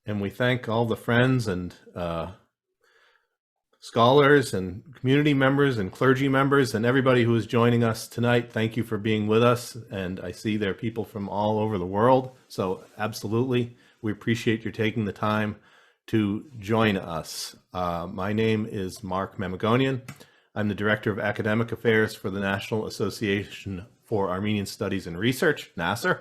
And we thank all the friends and scholars and community members and clergy members and everybody who is joining us tonight. Thank you for being with us. And I see there are people from all over the world. So absolutely, we appreciate your taking the time to join us. My name is Mark Mamagonian. I'm the Director of Academic Affairs for the National Association for Armenian Studies and Research, NASAR.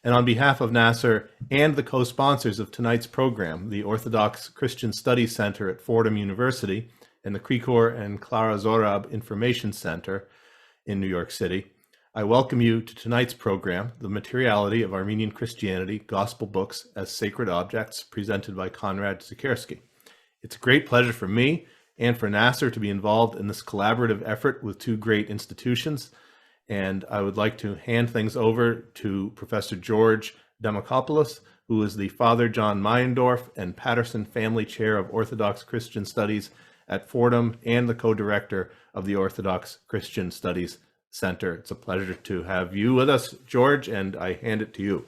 And on behalf of NASAR and the co-sponsors of tonight's program, the Orthodox Christian Studies Center at Fordham University and the Krikor and Clara Zorab Information Center in New York City, I welcome you to tonight's program, The Materiality of Armenian Christianity, Gospel Books as Sacred Objects, presented by Konrad Siekierski. It's a great pleasure for me and for NASAR to be involved in this collaborative effort with two great institutions. And I would like to hand things over to Professor George Demokopoulos, who is the Father John Meyendorff and Patterson Family Chair of Orthodox Christian Studies at Fordham and the co-director of the Orthodox Christian Studies Center. It's a pleasure to have you with us, George, and I hand it to you.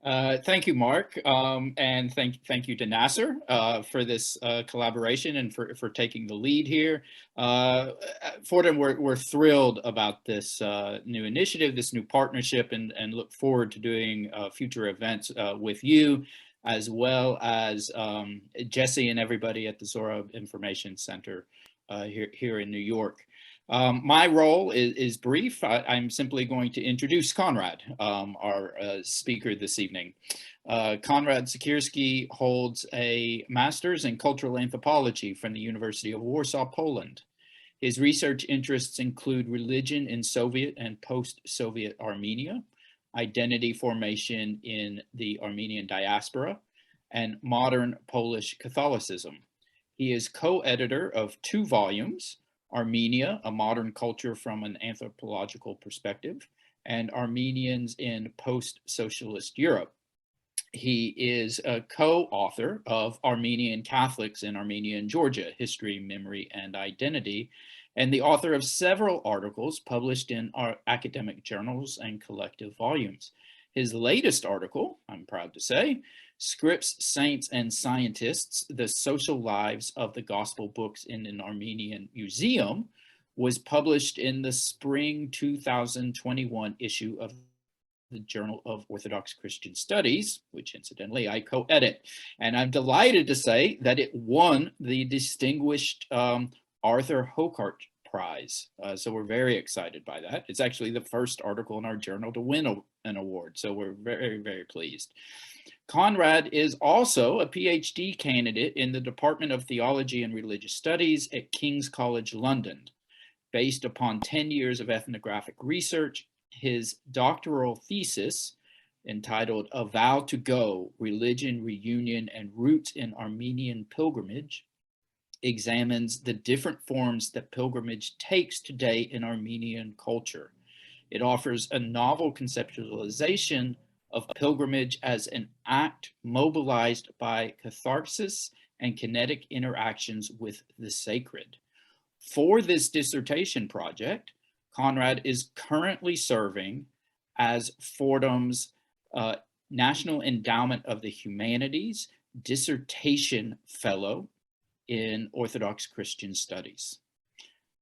Thank you, Mark, and thank you to NASAR for this collaboration and for taking the lead here. Fordham, we're thrilled about this new initiative, this new partnership, and look forward to doing future events with you, as well as Jesse and everybody at the Zorab Information Center here in New York. My role is brief. I'm simply going to introduce Konrad, our speaker this evening. Konrad Siekierski holds a master's in cultural anthropology from the University of Warsaw, Poland. His research interests include religion in Soviet and post-Soviet Armenia, identity formation in the Armenian diaspora, and modern Polish Catholicism. He is co-editor of 2 volumes, Armenia, A Modern Culture from an Anthropological Perspective, and Armenians in Post-Socialist Europe. He is a co-author of Armenian Catholics in Armenia and Georgia, History, Memory, and Identity, and the author of several articles published in our academic journals and collective volumes. His latest article, I'm proud to say, Scripts, Saints, and Scientists, The Social Lives of the Gospel Books in an Armenian Museum, was published in the spring 2021 issue of the Journal of Orthodox Christian Studies, which incidentally I co-edit. And I'm delighted to say that it won the distinguished Arthur Hokart Prize. So we're very excited by that. It's actually the first article in our journal to win an award. So we're very, very pleased. Konrad is also a PhD candidate in the Department of Theology and Religious Studies at King's College London. Based upon 10 years of ethnographic research, his doctoral thesis, entitled A Vow to Go, Religion, Reunion, and Roots in Armenian Pilgrimage, examines the different forms that pilgrimage takes today in Armenian culture. It offers a novel conceptualization of pilgrimage as an act mobilized by catharsis and kinetic interactions with the sacred. For this dissertation project, Konrad is currently serving as Fordham's National Endowment of the Humanities Dissertation Fellow in Orthodox Christian Studies.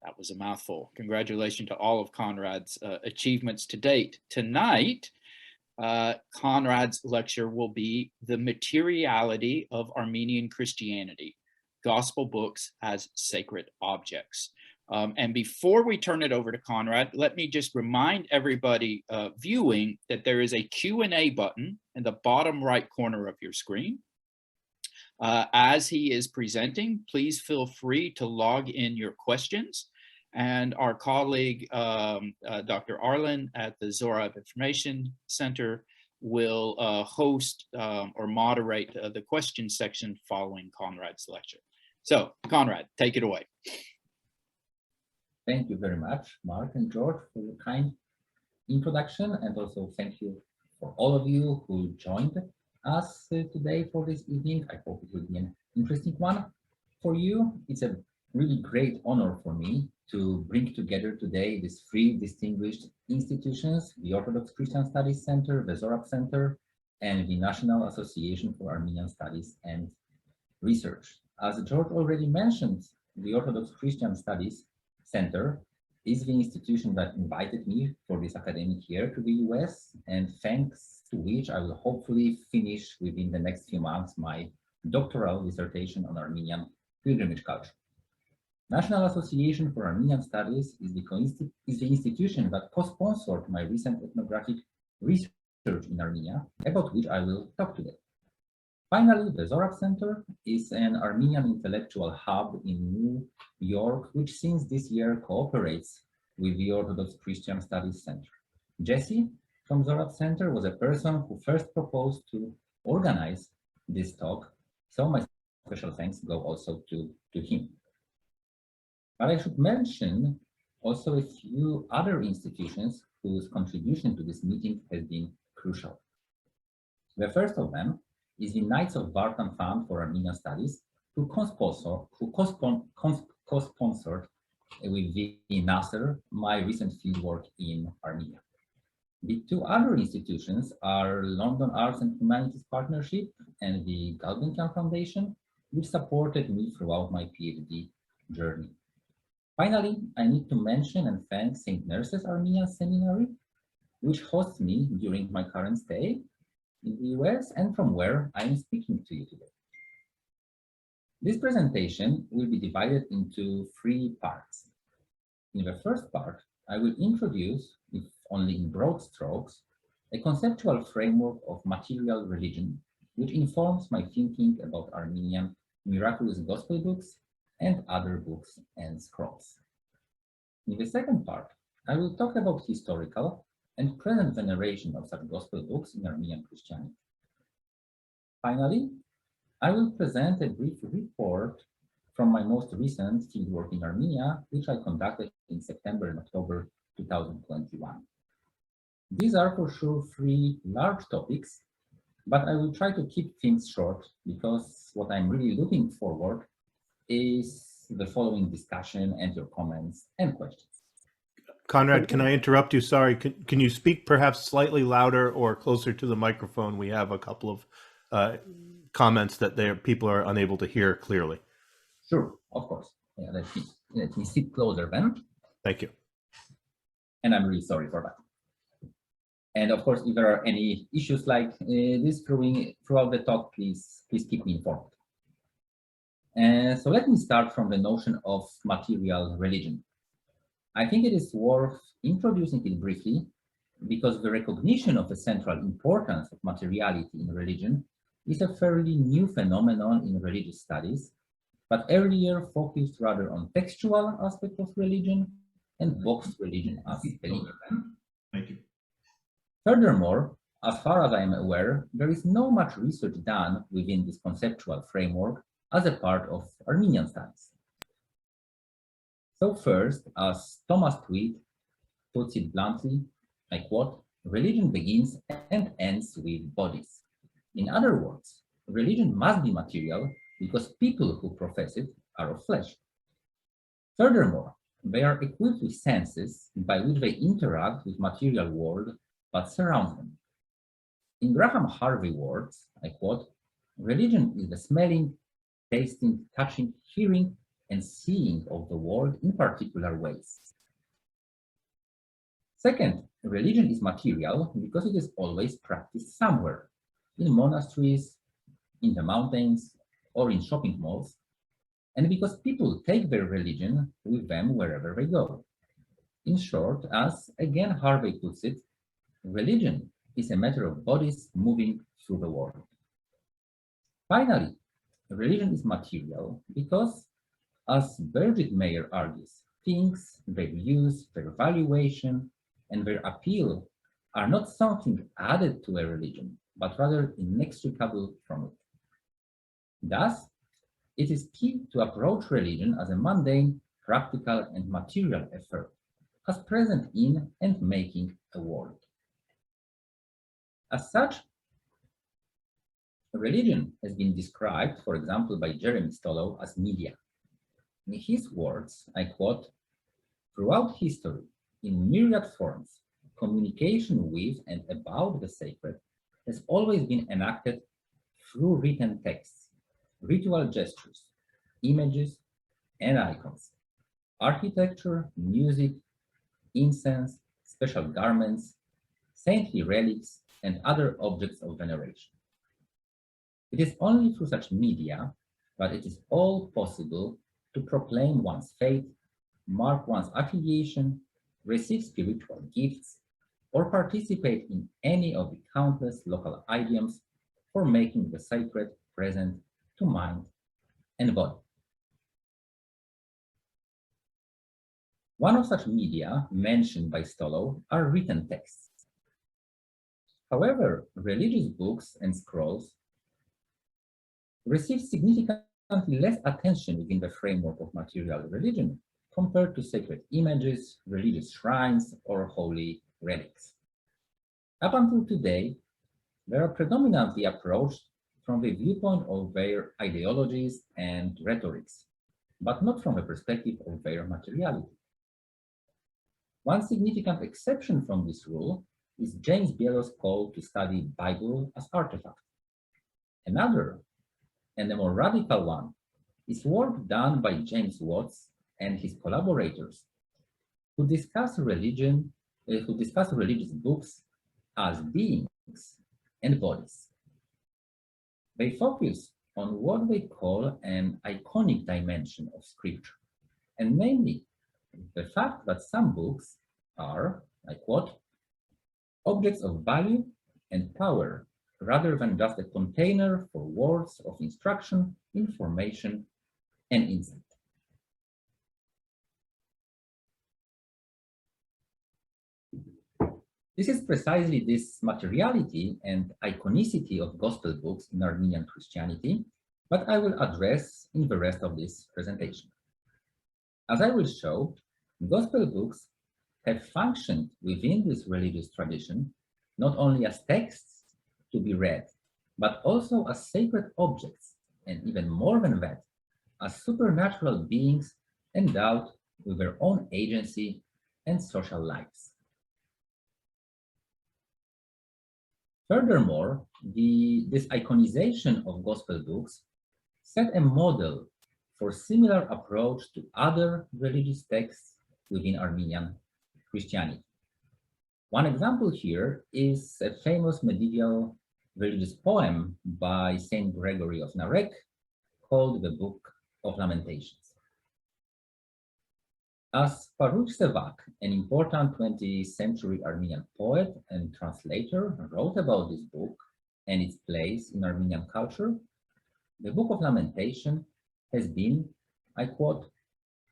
That was a mouthful. Congratulations to all of Konrad's achievements to date. Tonight, Konrad's lecture will be The Materiality of Armenian Christianity, Gospel Books as Sacred Objects. And before we turn it over to Konrad, let me just remind everybody viewing that there is a Q&A button in the bottom right corner of your screen. As he is presenting, please feel free to log in your questions. And our colleague, Dr. Arlen at the Zorab Information Center will host or moderate the question section following Konrad's lecture. So, Konrad, take it away. Thank you very much, Mark and George, for your kind introduction. And also thank you for all of you who joined us today for this evening. I hope it will be an interesting one for you. It's a really great honor for me to bring together today these 3 distinguished institutions, the Orthodox Christian Studies Center, the Zorab Center, and the National Association for Armenian Studies and Research. As George already mentioned, the Orthodox Christian Studies Center is the institution that invited me for this academic year to the US, and thanks to which I will hopefully finish within the next few months my doctoral dissertation on Armenian pilgrimage culture. National Association for Armenian Studies is the institution that co-sponsored my recent ethnographic research in Armenia, about which I will talk today. Finally, the Zorab Center is an Armenian intellectual hub in New York, which since this year cooperates with the Orthodox Christian Studies Center. Jesse from Zorab Center was a person who first proposed to organize this talk, so my special thanks go also to him. But I should mention also a few other institutions whose contribution to this meeting has been crucial. The first of them is the Knights of Vartan Fund for Armenian Studies, who co-sponsored with the Nasser my recent fieldwork in Armenia. The two other institutions are London Arts and Humanities Partnership and the Gulbenkian Foundation, which supported me throughout my PhD journey. Finally, I need to mention and thank St. Nurses Armenian Seminary, which hosts me during my current stay in the US and from where I am speaking to you today. This presentation will be divided into 3 parts. In the first part, I will introduce, if only in broad strokes, a conceptual framework of material religion, which informs my thinking about Armenian miraculous gospel books and other books and scrolls. In the second part, I will talk about historical and present veneration of such gospel books in Armenian Christianity. Finally, I will present a brief report from my most recent fieldwork in Armenia, which I conducted in September and October 2021. These are for sure 3 large topics, but I will try to keep things short because what I'm really looking forward is the following discussion and your comments and questions. Konrad, can I interrupt you? Sorry, can you speak perhaps slightly louder or closer to the microphone? We have a couple of comments that people are unable to hear clearly. Sure, of course. Yeah, let me sit closer then. Thank you. And I'm really sorry for that. And of course, if there are any issues like this throughout the talk, please keep me informed. So let me start from the notion of material religion. I think it is worth introducing it briefly because the recognition of the central importance of materiality in religion is a fairly new phenomenon in religious studies, but earlier focused rather on textual aspects of religion and boxed religion as belief. Thank you. Furthermore, as far as I am aware, there is not much research done within this conceptual framework as a part of Armenian studies. So first, as Thomas Tweed puts it bluntly, I quote, "Religion begins and ends with bodies." In other words, religion must be material because people who profess it are of flesh. Furthermore, they are equipped with senses by which they interact with material world that surrounds them. In Graham Harvey's words, I quote, "Religion is the smelling, tasting, touching, hearing, and seeing of the world in particular ways." Second, religion is material because it is always practiced somewhere, in monasteries, in the mountains, or in shopping malls, and because people take their religion with them wherever they go. In short, as again Harvey puts it, religion is a matter of bodies moving through the world. Finally, religion is material because, as Birgit Meyer argues, things, their use, their valuation, and their appeal are not something added to a religion, but rather inextricable from it. Thus, it is key to approach religion as a mundane, practical, and material effort, as present in and making a world. As such, religion has been described, for example, by Jeremy Stollow as media. In his words, I quote, "Throughout history, in myriad forms, communication with and about the sacred has always been enacted through written texts, ritual gestures, images, and icons, architecture, music, incense, special garments, saintly relics, and other objects of veneration. It is only through such media that it is all possible to proclaim one's faith, mark one's affiliation, receive spiritual gifts, or participate in any of the countless local idioms for making the sacred present to mind and body. One of such media mentioned by Stolow are written texts. However, religious books and scrolls receive significantly less attention within the framework of material religion compared to sacred images, religious shrines, or holy relics. Up until today, they are predominantly approached from the viewpoint of their ideologies and rhetorics, but not from the perspective of their materiality. One significant exception from this rule is James Bielow's call to study Bible as artifact. Another, and a more radical one, is work done by James Watts and his collaborators who discuss religious books as beings and bodies. They focus on what they call an iconic dimension of scripture, and namely the fact that some books are, I quote, objects of value and power rather than just a container for words of instruction, information, and insight. This is precisely this materiality and iconicity of gospel books in Armenian Christianity that I will address in the rest of this presentation. As I will show, gospel books have functioned within this religious tradition not only as texts to be read, but also as sacred objects, and even more than that, as supernatural beings endowed with their own agency and social lives. Furthermore, this iconization of gospel books set a model for similar approach to other religious texts within Armenian Christianity. One example here is a famous medieval religious poem by Saint Gregory of Narek called the Book of Lamentations. As Faruch Sevak, an important 20th century Armenian poet and translator, wrote about this book and its place in Armenian culture, the Book of Lamentation has been, I quote,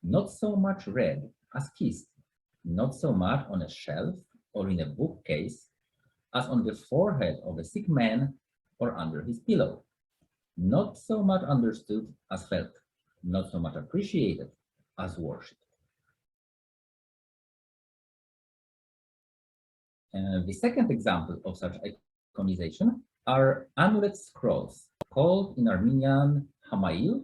not so much read as kissed, not so much on a shelf or in a bookcase as on the forehead of a sick man or under his pillow, not so much understood as felt, not so much appreciated as worshipped. The second example of such iconization are amulet scrolls, called in Armenian hamail,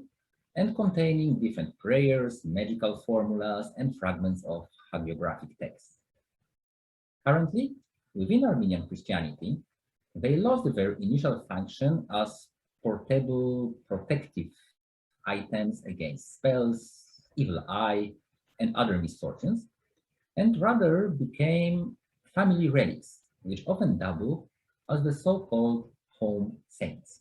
and containing different prayers, magical formulas, and fragments of hagiographic texts. Currently, within Armenian Christianity, they lost their initial function as portable protective items against spells, evil eye, and other misfortunes, and rather became family relics, which often double as the so-called home saints.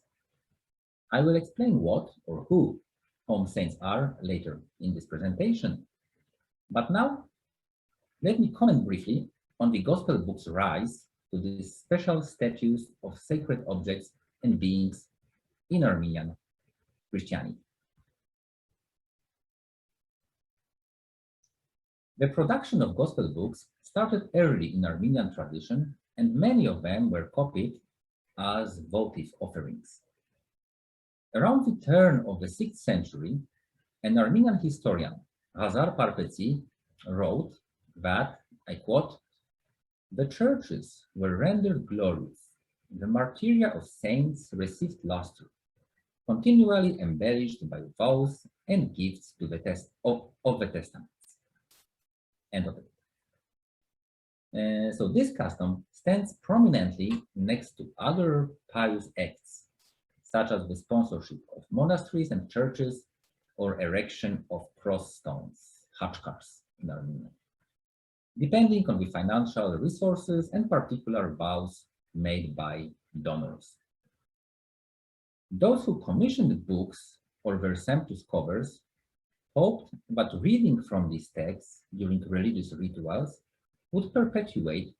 I will explain what or who home saints are later in this presentation. But now, let me comment briefly on the gospel book's rise to this special status of sacred objects and beings in Armenian Christianity. The production of gospel books started early in Armenian tradition, and many of them were copied as votive offerings. Around the turn of the 6th century, an Armenian historian, Ghazar Parpetsi, wrote that, I quote, the churches were rendered glorious, the martyria of saints received luster, continually embellished by vows and gifts to the of the testaments. End of it. So this custom stands prominently next to other pious acts, such as the sponsorship of monasteries and churches or erection of cross stones, hachkars in Armenian, depending on the financial resources and particular vows made by donors. Those who commissioned books or their sumptuous covers hoped that reading from these texts during religious rituals would perpetuate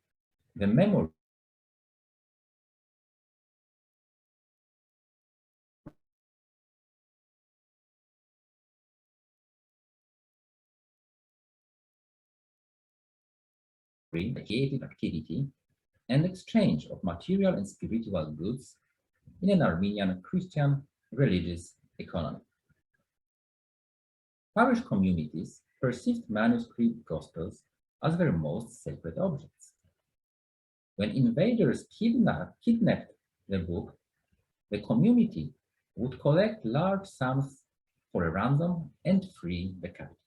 the memory creative activity and exchange of material and spiritual goods in an Armenian Christian religious economy. Parish communities perceived manuscript gospels as their most sacred objects. When invaders kidnapped the book, the community would collect large sums for a ransom and free the captive.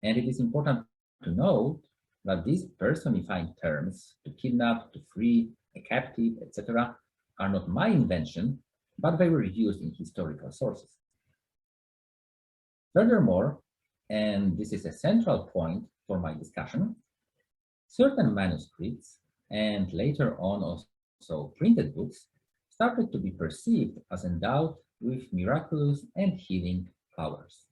And it is important to note that these personifying terms, to kidnap, to free, a captive, etc., are not my invention, but they were used in historical sources. Furthermore, and this is a central point for my discussion, certain manuscripts and later on also printed books started to be perceived as endowed with miraculous and healing powers.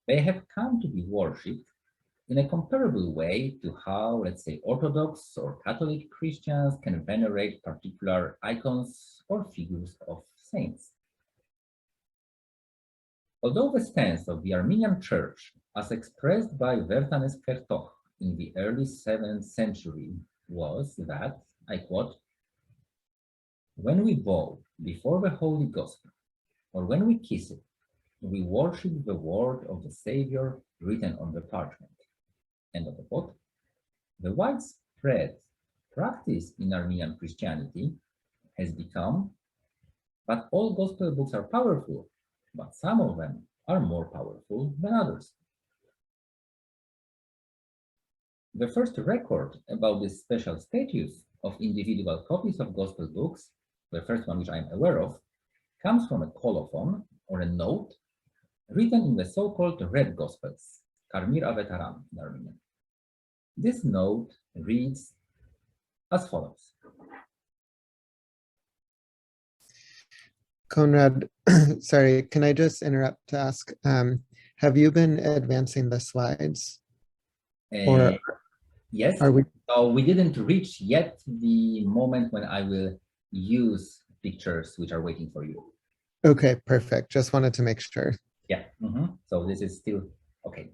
They have come to be worshipped in a comparable way to how, let's say, Orthodox or Catholic Christians can venerate particular icons or figures of saints. Although the stance of the Armenian Church, as expressed by Vertanes Kertoch in the early 7th century, was that, I quote, "When we bow before the Holy Gospel, or when we kiss it, we worship the word of the Savior written on the parchment." End of the quote. The widespread practice in Armenian Christianity has become that all gospel books are powerful, but some of them are more powerful than others. The first record about this special status of individual copies of gospel books, the first one which I am aware of, comes from a colophon or a note written in the so-called Red Gospels, Karmir Avetaram in Armenian. This note reads as follows. Konrad, sorry, can I just interrupt to ask, have you been advancing the slides? Or Yes, are we? so we didn't reach yet the moment when I will use pictures which are waiting for you. Okay, perfect. Just wanted to make sure. Yeah, so this is still okay.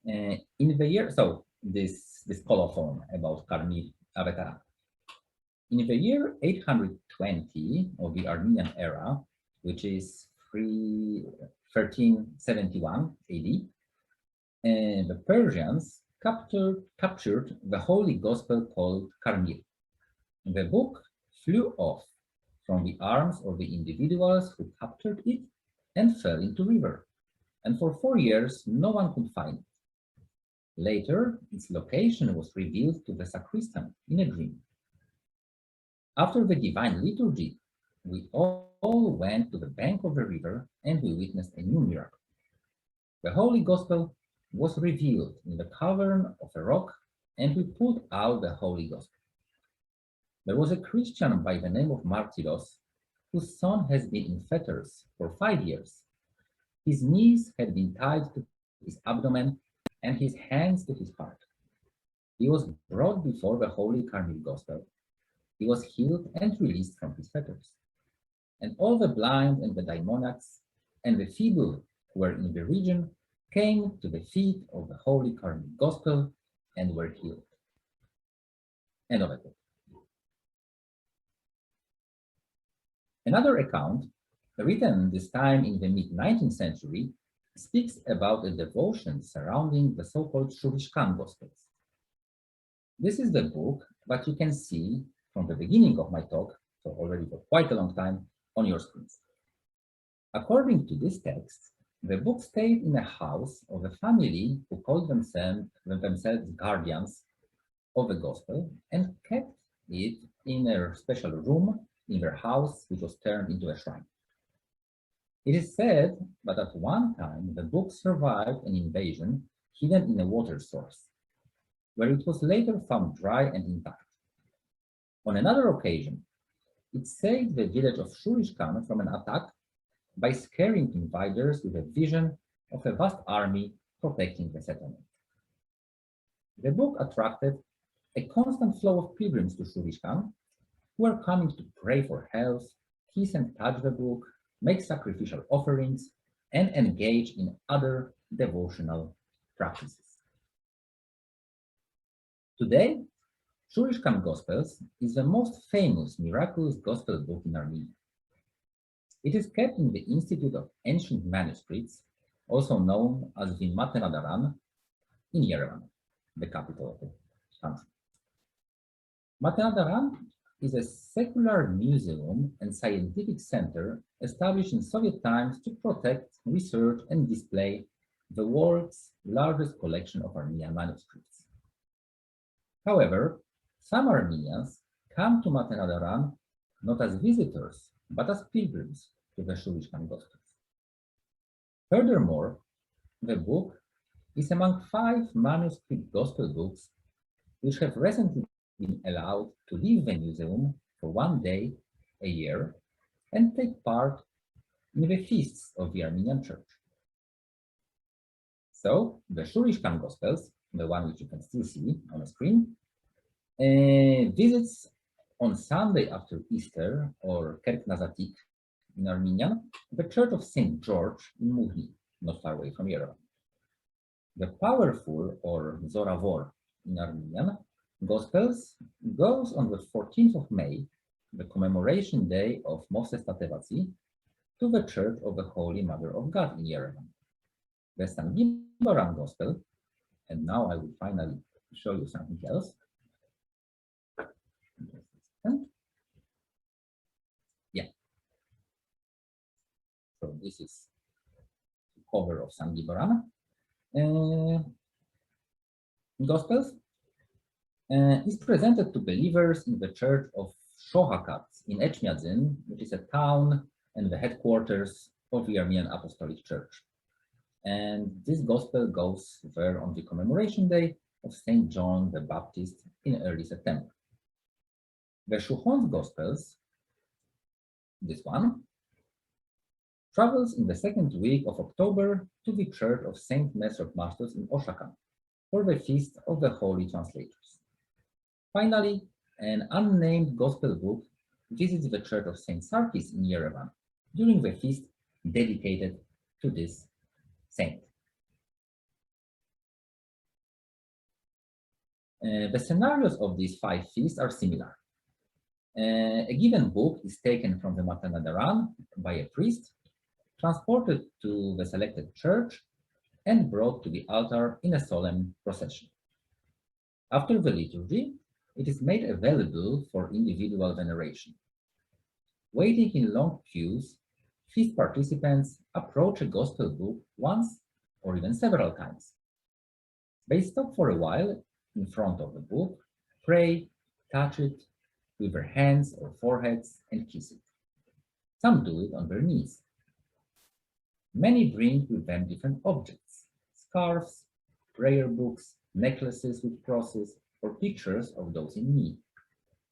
In the year, so this colophon about Karmir Avetaram. In the year 820 of the Armenian era, which is 1371 AD, the Persians captured the holy gospel called Karmir. The book flew off from the arms of the individuals who captured it and fell into river. And for 4 years, no one could find it. Later, its location was revealed to the sacristan in a dream. After the divine liturgy, we all went to the bank of the river and we witnessed a new miracle. The Holy Gospel was revealed in the cavern of a rock and we pulled out the Holy Gospel. There was a Christian by the name of Martyros whose son has been in fetters for 5 years. His knees had been tied to his abdomen and his hands to his heart. He was brought before the Holy Karmir Gospel. He was healed and released from his fetters. And all the blind and the demoniacs and the feeble who were in the region came to the feet of the Holy Karmir Gospel and were healed. End of it. Another account, written this time in the mid-19th century, speaks about a devotion surrounding the so-called Shurishkan Gospels. This is the book that you can see from the beginning of my talk, so already for quite a long time, on your screens. According to this text, The book stayed in a house of a family who called themselves guardians of the gospel and kept it in a special room in their house, which was turned into a shrine. It is said that at one time the book survived an invasion hidden in a water source, where it was later found dry and intact. On another occasion, it saved the village of Shurishkan from an attack by scaring invaders with a vision of a vast army protecting the settlement. The book attracted a constant flow of pilgrims to Shurishkan, who were coming to pray for health, kiss and touch the book, make sacrificial offerings, and engage in other devotional practices. Today, Shurishkan Gospels is the most famous miraculous gospel book in Armenia. It is kept in the Institute of Ancient Manuscripts, also known as the Materiality, in Yerevan, the capital of the country. Materiality is a secular museum and scientific center established in Soviet times to protect, research, and display the world's largest collection of Armenian manuscripts. However, some Armenians come to Materiality not as visitors, but as pilgrims to the Shurishkan Gospels. Furthermore, the book is among 5 manuscript gospel books which have recently been allowed to leave the museum for 1 day a year and take part in the feasts of the Armenian Church. So, the Shurishkan Gospels, the one which you can still see on the screen, visits on Sunday after Easter, or Kerk Nazatik in Armenian, the Church of St. George in Muhni, not far away from Yerevan. The powerful, or Zoravor in Armenian, Gospels goes on the 14th of May, the commemoration day of Moses Tatevatsi, to the Church of the Holy Mother of God in Yerevan. The Sangibaran Gospel, and now I will finally show you something else. Yeah. So this is the cover of Sangibaran Gospels. Is presented to believers in the church of Shohakat in Echmiadzin, which is a town and the headquarters of the Armenian Apostolic Church. And this gospel goes there on the commemoration day of St. John the Baptist in early September. The Shuhon's Gospels, this one, travels in the second week of October to the church of St. Mesrop Masters in Oshakan for the feast of the Holy Translators. Finally, an unnamed gospel book visits the church of St. Sarkis in Yerevan during the feast dedicated to this saint. The scenarios of these 5 feasts are similar. A given book is taken from the Matanadaran by a priest, transported to the selected church, and brought to the altar in a solemn procession. After the liturgy, it is made available for individual veneration. Waiting in long queues, feast participants approach a gospel book once or even several times. They stop for a while in front of the book, pray, touch it with their hands or foreheads, and kiss it. Some do it on their knees. Many bring with them different objects: scarves, prayer books, necklaces with crosses, or pictures of those in need,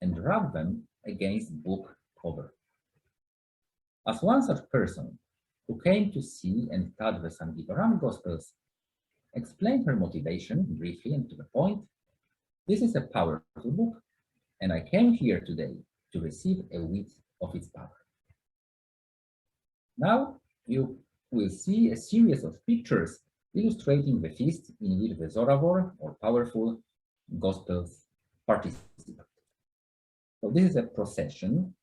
and rub them against book cover. As one such person who came to see and touch the Sangibaran Gospels explained her motivation briefly and to the point, "This is a powerful book, and I came here today to receive a whit of its power." Now you will see a series of pictures illustrating the feast in which the Zoravor, or powerful Gospels, participate. So this is a procession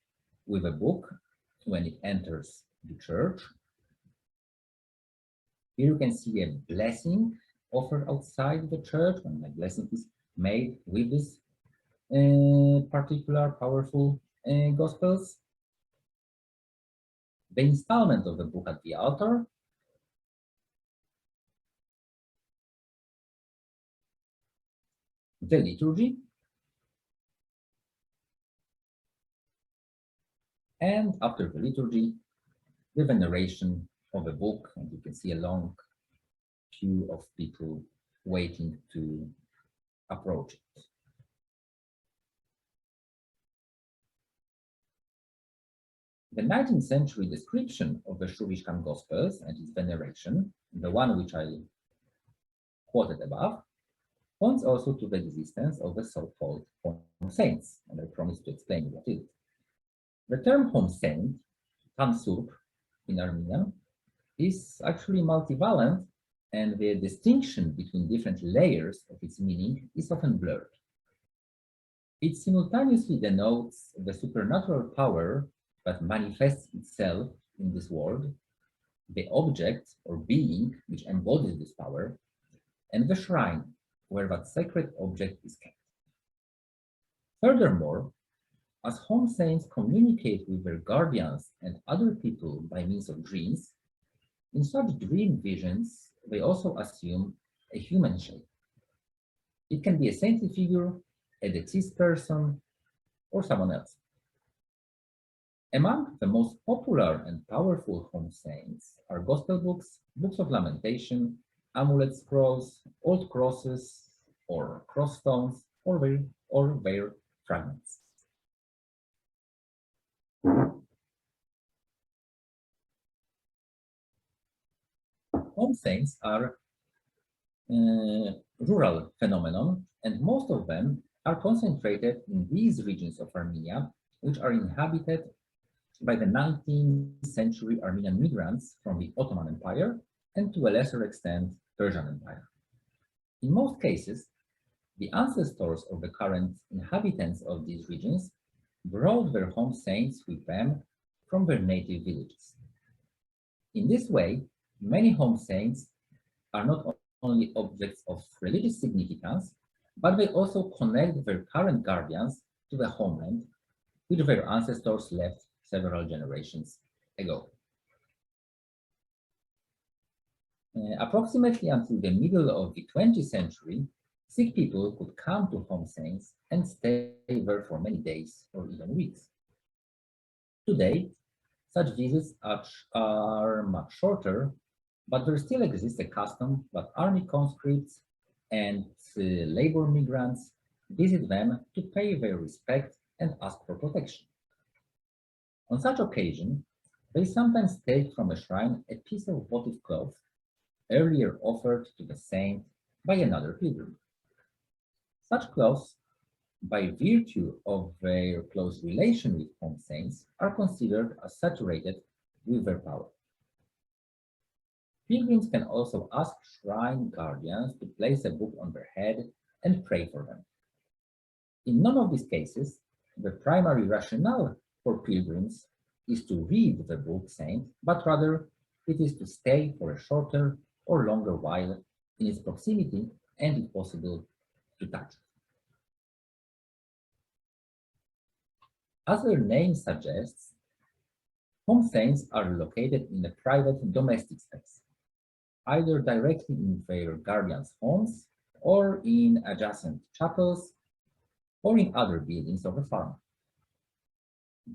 with a book when it enters the church. Here you can see a blessing offered outside the church, and the blessing is made with this particular powerful Gospels. The installment of the book at the altar, the liturgy, and after the liturgy, the veneration of a book, and you can see a long queue of people waiting to approach it. The 19th century description of the Shuvishkan Gospels and its veneration, the one which I quoted above, points also to the existence of the so-called home saints, and I promise to explain what it is. The term home saint, tansurp in Armenian, is actually multivalent, and the distinction between different layers of its meaning is often blurred. It simultaneously denotes the supernatural power that manifests itself in this world, the object or being which embodies this power, and the shrine where that sacred object is kept. Furthermore, as home saints communicate with their guardians and other people by means of dreams, in such dream visions, they also assume a human shape. It can be a saintly figure, a deceased person, or someone else. Among the most popular and powerful home saints are gospel books, books of lamentation, amulet scrolls, old crosses, or cross stones, or their fragments. Home saints are a rural phenomenon, and most of them are concentrated in these regions of Armenia, which are inhabited by the 19th century Armenian migrants from the Ottoman Empire and to a lesser extent Persian Empire. In most cases, the ancestors of the current inhabitants of these regions brought their home saints with them from their native villages. In this way, many home saints are not only objects of religious significance, but they also connect their current guardians to the homeland, which their ancestors left several generations ago. Approximately until the middle of the 20th century, Sikh people could come to home saints and stay there for many days or even weeks. Today, such visits are much shorter, but there still exists a custom that army conscripts and labor migrants visit them to pay their respect and ask for protection. On such occasion, they sometimes take from a shrine a piece of votive cloth earlier offered to the saint by another pilgrim. Such cloths, by virtue of their close relation with home saints, are considered as saturated with their power. Pilgrims can also ask shrine guardians to place a book on their head and pray for them. In none of these cases, the primary rationale for pilgrims is to read the book saint, but rather it is to stay for a shorter or longer while in its proximity and, if possible, to touch it. As their name suggests, home saints are located in a private domestic space, either directly in their guardians' homes or in adjacent chapels or in other buildings of the farm.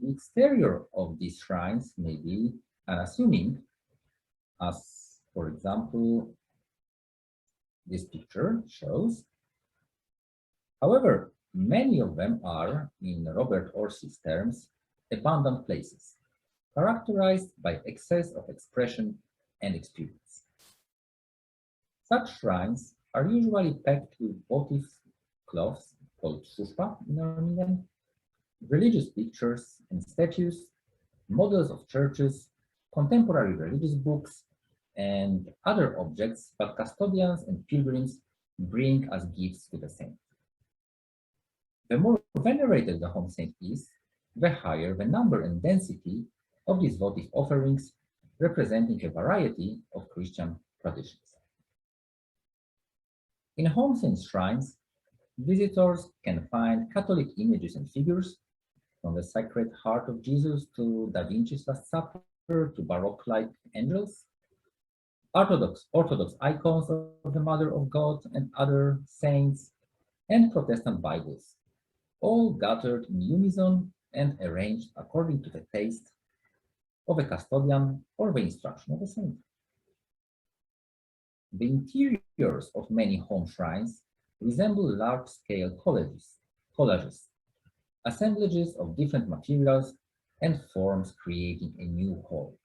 The exterior of these shrines may be unassuming, as, for example, this picture shows. However, many of them are, in Robert Orsi's terms, abandoned places, characterized by excess of expression and experience. Such shrines are usually packed with votive cloths, called shushpa in Armenian, religious pictures and statues, models of churches, contemporary religious books, and other objects that custodians and pilgrims bring as gifts to the saint. The more venerated the home saint is, the higher the number and density of these votive offerings, representing a variety of Christian traditions. In home saint shrines, visitors can find Catholic images and figures, from the Sacred Heart of Jesus to Da Vinci's Last Supper to Baroque-like angels, Orthodox icons of the Mother of God and other saints, and Protestant Bibles, all gathered in unison and arranged according to the taste of a custodian or the instruction of a saint. The interiors of many home shrines resemble large-scale collages, assemblages of different materials and forms creating a new whole.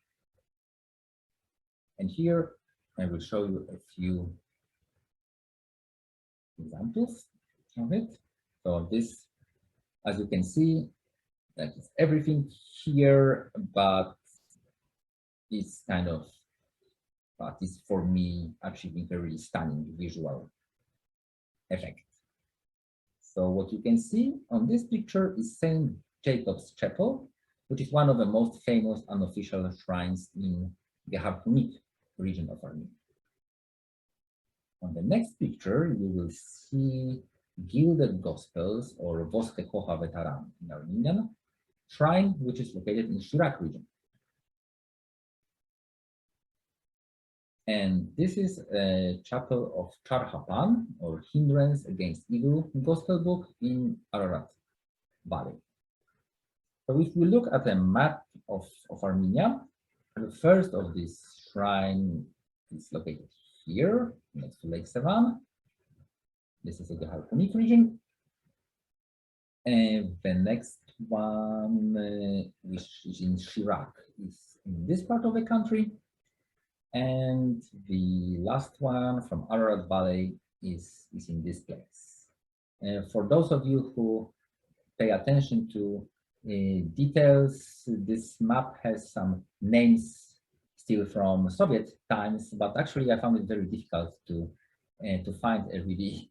And here I will show you a few examples of it. So this, as you can see, that is everything here, but it's kind of, but it's for me achieving a really stunning visual effect. So what you can see on this picture is St. Jacob's Chapel, which is one of the most famous unofficial shrines in the Harkunik region of Armenia. On the next picture, you will see Gilded Gospels, or Voske Kocha Veteran in Armenian, shrine which is located in Shirak region. And this is a chapel of Charhapan, or Hindrance Against Evil, gospel book in Ararat Valley. So if we look at a map of Armenia, the first of this shrine is located here, next to Lake Sevan. This is the Harkunik region. And the next one, which is in Shirak, is in this part of the country. And the last one from Ararat Valley is in this place. For those of you who pay attention to details, this map has some names still from Soviet times, but actually I found it very difficult to find a really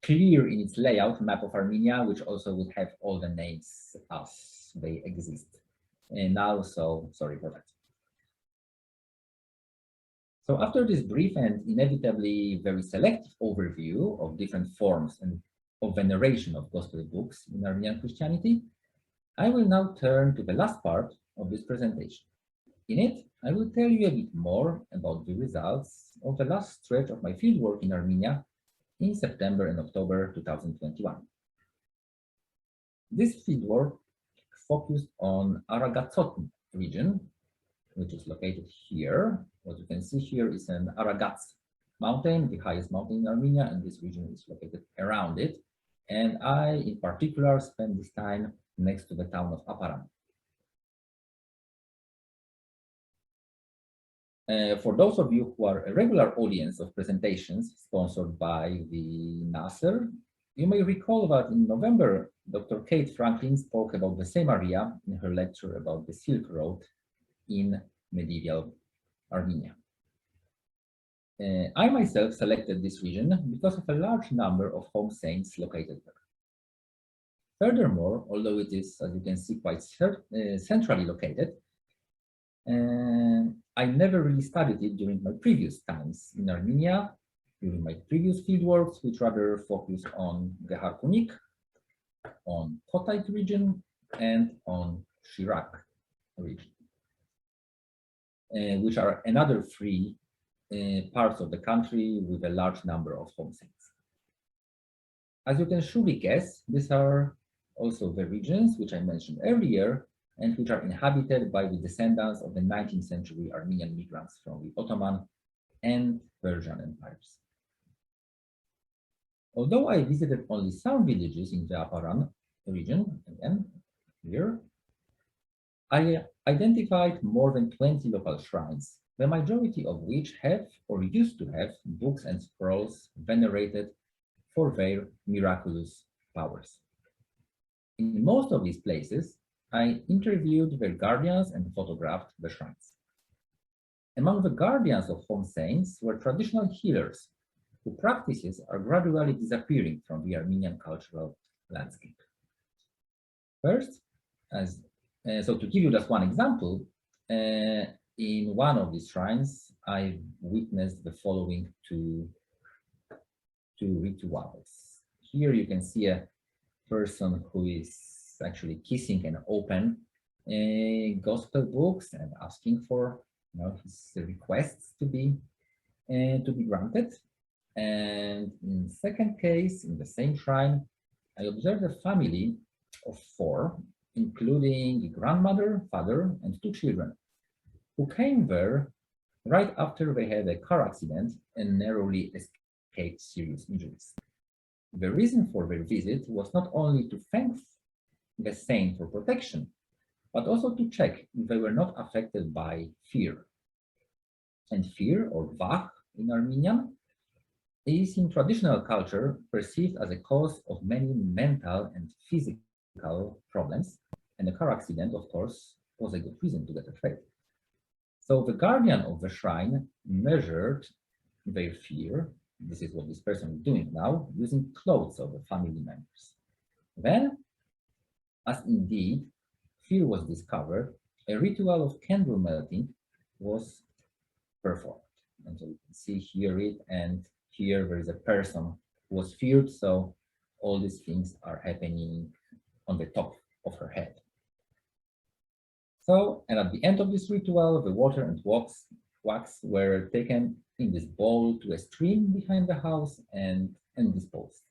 clear in its layout map of Armenia, which also would have all the names as they exist now, so sorry for that. So after this brief and inevitably very selective overview of different forms and of veneration of gospel books in Armenian Christianity, I will now turn to the last part of this presentation. In it, I will tell you a bit more about the results of the last stretch of my fieldwork in Armenia in September and October 2021. This fieldwork focused on Aragatsotn region, which is located here. What you can see here is an Aragats mountain, the highest mountain in Armenia, and this region is located around it. And I, in particular, spent this time next to the town of Aparan. For those of you who are a regular audience of presentations sponsored by the Nasser, you may recall that in November, Dr. Kate Franklin spoke about the same area in her lecture about the Silk Road in medieval Armenia. I myself selected this region because of a large number of home saints located there. Furthermore, although it is, as you can see, quite centrally located, I never really studied it during my previous times in Armenia, during my previous fieldworks, which rather focused on the Harkunik, on Kotayt region, and on Shirak region, which are another three parts of the country with a large number of home saints. As you can surely guess, these are also the regions which I mentioned earlier and which are inhabited by the descendants of the 19th century Armenian migrants from the Ottoman and Persian empires. Although I visited only some villages in the Aparan region, again here, I identified more than 20 local shrines, the majority of which have or used to have books and scrolls venerated for their miraculous powers. In most of these places, I interviewed their guardians and photographed the shrines. Among the guardians of home saints were traditional healers, whose practices are gradually disappearing from the Armenian cultural landscape. First, so to give you just one example, in one of these shrines, I witnessed the following two rituals. Here you can see a person who is actually kissing an open gospel books and asking for his requests to be granted. And in second case, in the same shrine, I observed a family of 4, including a grandmother, father, and 2 children, who came there right after they had a car accident and narrowly escaped serious injuries. The reason for their visit was not only to thank the saint for protection, but also to check if they were not affected by fear. And fear, or vach in Armenian, is in traditional culture perceived as a cause of many mental and physical problems, and a car accident, of course, was a good reason to get afraid. So the guardian of the shrine measured their fear. This is what this person is doing now, using clothes of the family members. Then, as indeed fear was discovered, a ritual of candle melting was performed. And so you can see here it, and here there is a person who was feared, so all these things are happening on the top of her head. So, and at the end of this ritual, the water and wax were taken in this bowl to a stream behind the house and disposed.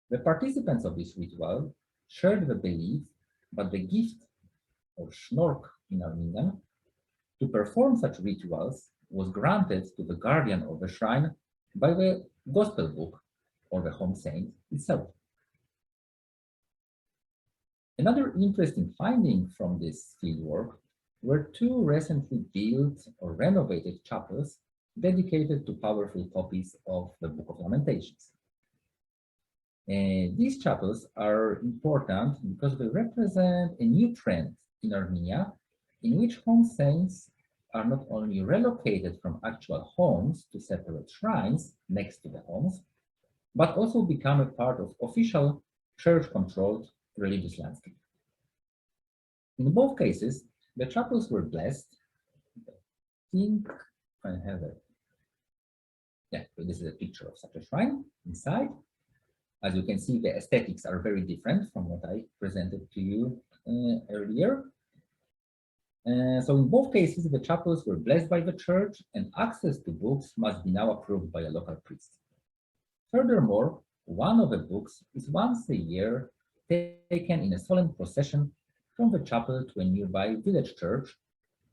The participants of this ritual shared the belief that the gift, or schnork in Armenian, to perform such rituals was granted to the guardian of the shrine by the Gospel book, or the home saint itself. Another interesting finding from this fieldwork were 2 recently built or renovated chapels dedicated to powerful copies of the Book of Lamentations. These chapels are important because they represent a new trend in Armenia, in which home saints are not only relocated from actual homes to separate shrines next to the homes, but also become a part of official church-controlled religious landscape. In both cases, the chapels were blessed. I think I have it. Yeah, so this is a picture of such a shrine inside. As you can see, the aesthetics are very different from what I presented to you earlier. So in both cases, the chapels were blessed by the church, and access to books must be now approved by a local priest. Furthermore, one of the books is once a year taken in a solemn procession from the chapel to a nearby village church,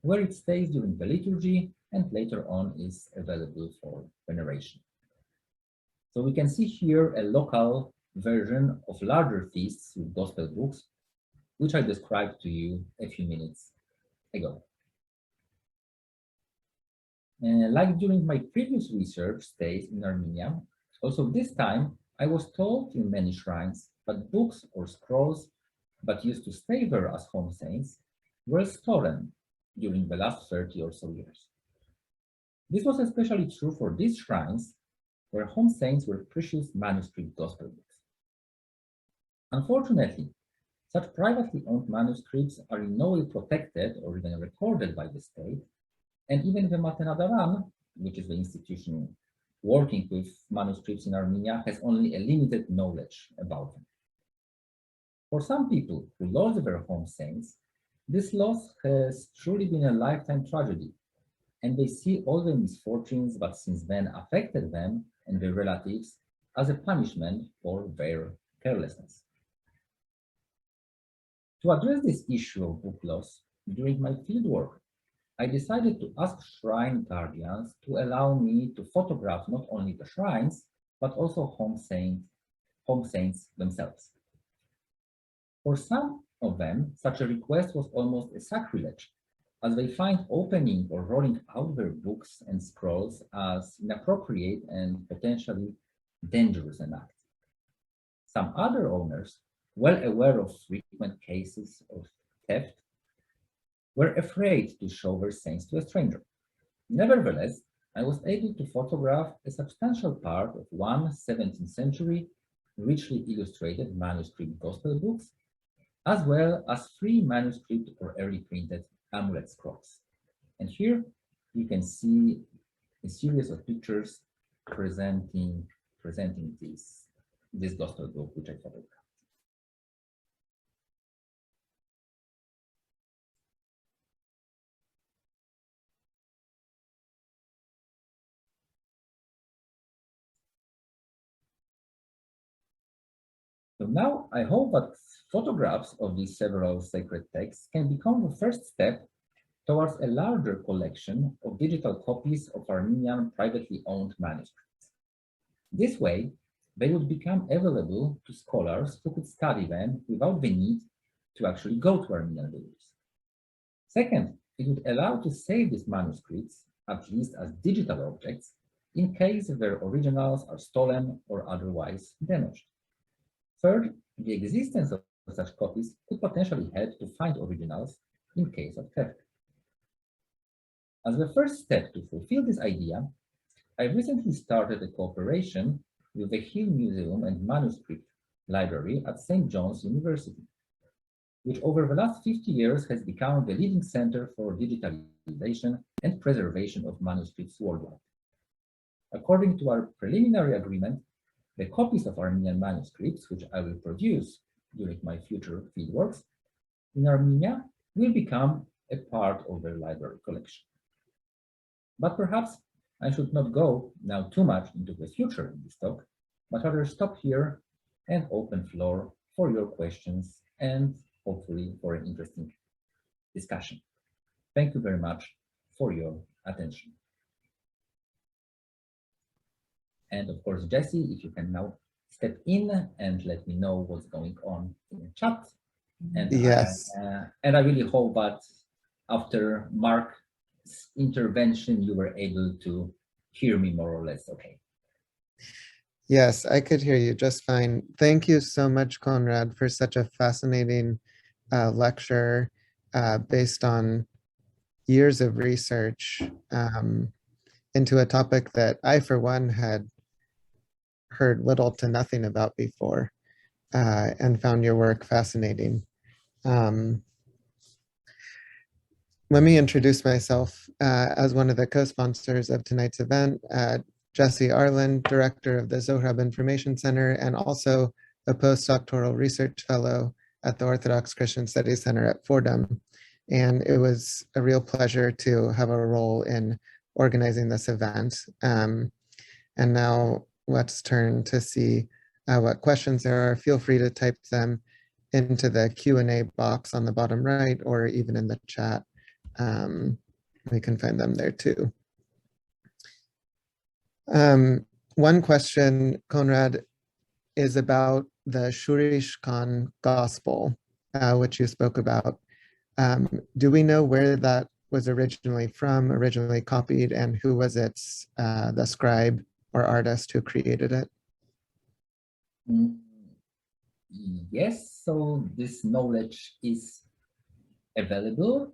where it stays during the liturgy and later on is available for veneration. So we can see here a local version of larger feasts with gospel books, which I described to you a few minutes ago. Like during my previous research stays in Armenia, also this time I was told in many shrines that books or scrolls that used to stay there as home saints were stolen during the last 30 or so years. This was especially true for these shrines where home saints were precious manuscript gospel books. Unfortunately, such privately owned manuscripts are in no way protected or even recorded by the state, and even the Materiality, which is the institution working with manuscripts in Armenia, has only a limited knowledge about them. For some people who lost their home saints, this loss has truly been a lifetime tragedy, and they see all the misfortunes that since then affected them and their relatives as a punishment for their carelessness. To address this issue of book loss, during my fieldwork, I decided to ask shrine guardians to allow me to photograph not only the shrines, but also home saints themselves. For some of them, such a request was almost a sacrilege, as they find opening or rolling out their books and scrolls as inappropriate and potentially dangerous an act. Some other owners, well aware of frequent cases of theft, were afraid to show their saints to a stranger. Nevertheless, I was able to photograph a substantial part of one 17th century richly illustrated manuscript gospel books, as well as 3 manuscript or early printed amulet scrolls. And here you can see a series of pictures presenting this gospel book, which I photographed. So now I hope that photographs of these several sacred texts can become the first step towards a larger collection of digital copies of Armenian privately owned manuscripts. This way, they would become available to scholars who could study them without the need to actually go to Armenian villages. Second, it would allow to save these manuscripts, at least as digital objects, in case their originals are stolen or otherwise damaged. Third, the existence of such copies could potentially help to find originals in case of theft. As the first step to fulfill this idea, I recently started a cooperation with the Hill Museum and Manuscript Library at St. John's University, which over the last 50 years has become the leading center for digitalization and preservation of manuscripts worldwide. According to our preliminary agreement, the copies of Armenian manuscripts, which I will produce during my future fieldworks in Armenia, will become a part of their library collection. But perhaps I should not go now too much into the future in this talk, but rather stop here and open floor for your questions and hopefully for an interesting discussion. Thank you very much for your attention. And of course, Jesse, if you can now step in and let me know what's going on in the chat. And Yes. I really hope that after Mark's intervention, you were able to hear me more or less okay. Yes, I could hear you just fine. Thank you so much, Konrad, for such a fascinating lecture based on years of research into a topic that I, for one, had heard little to nothing about before and found your work fascinating. Let me introduce myself as one of the co-sponsors of tonight's event, Jesse Arlen, Director of the Zohrab Information Center, and also a postdoctoral research fellow at the Orthodox Christian Studies Center at Fordham. And it was a real pleasure to have a role in organizing this event. And now let's turn to see what questions there are. Feel free to type them into the Q&A box on the bottom right, or even in the chat. We can find them there too. One question, Konrad, is about the Shurish Khan Gospel, which you spoke about. Do we know where that was originally from, originally copied, and who was its the scribe or artist who created it? Yes, so this knowledge is available,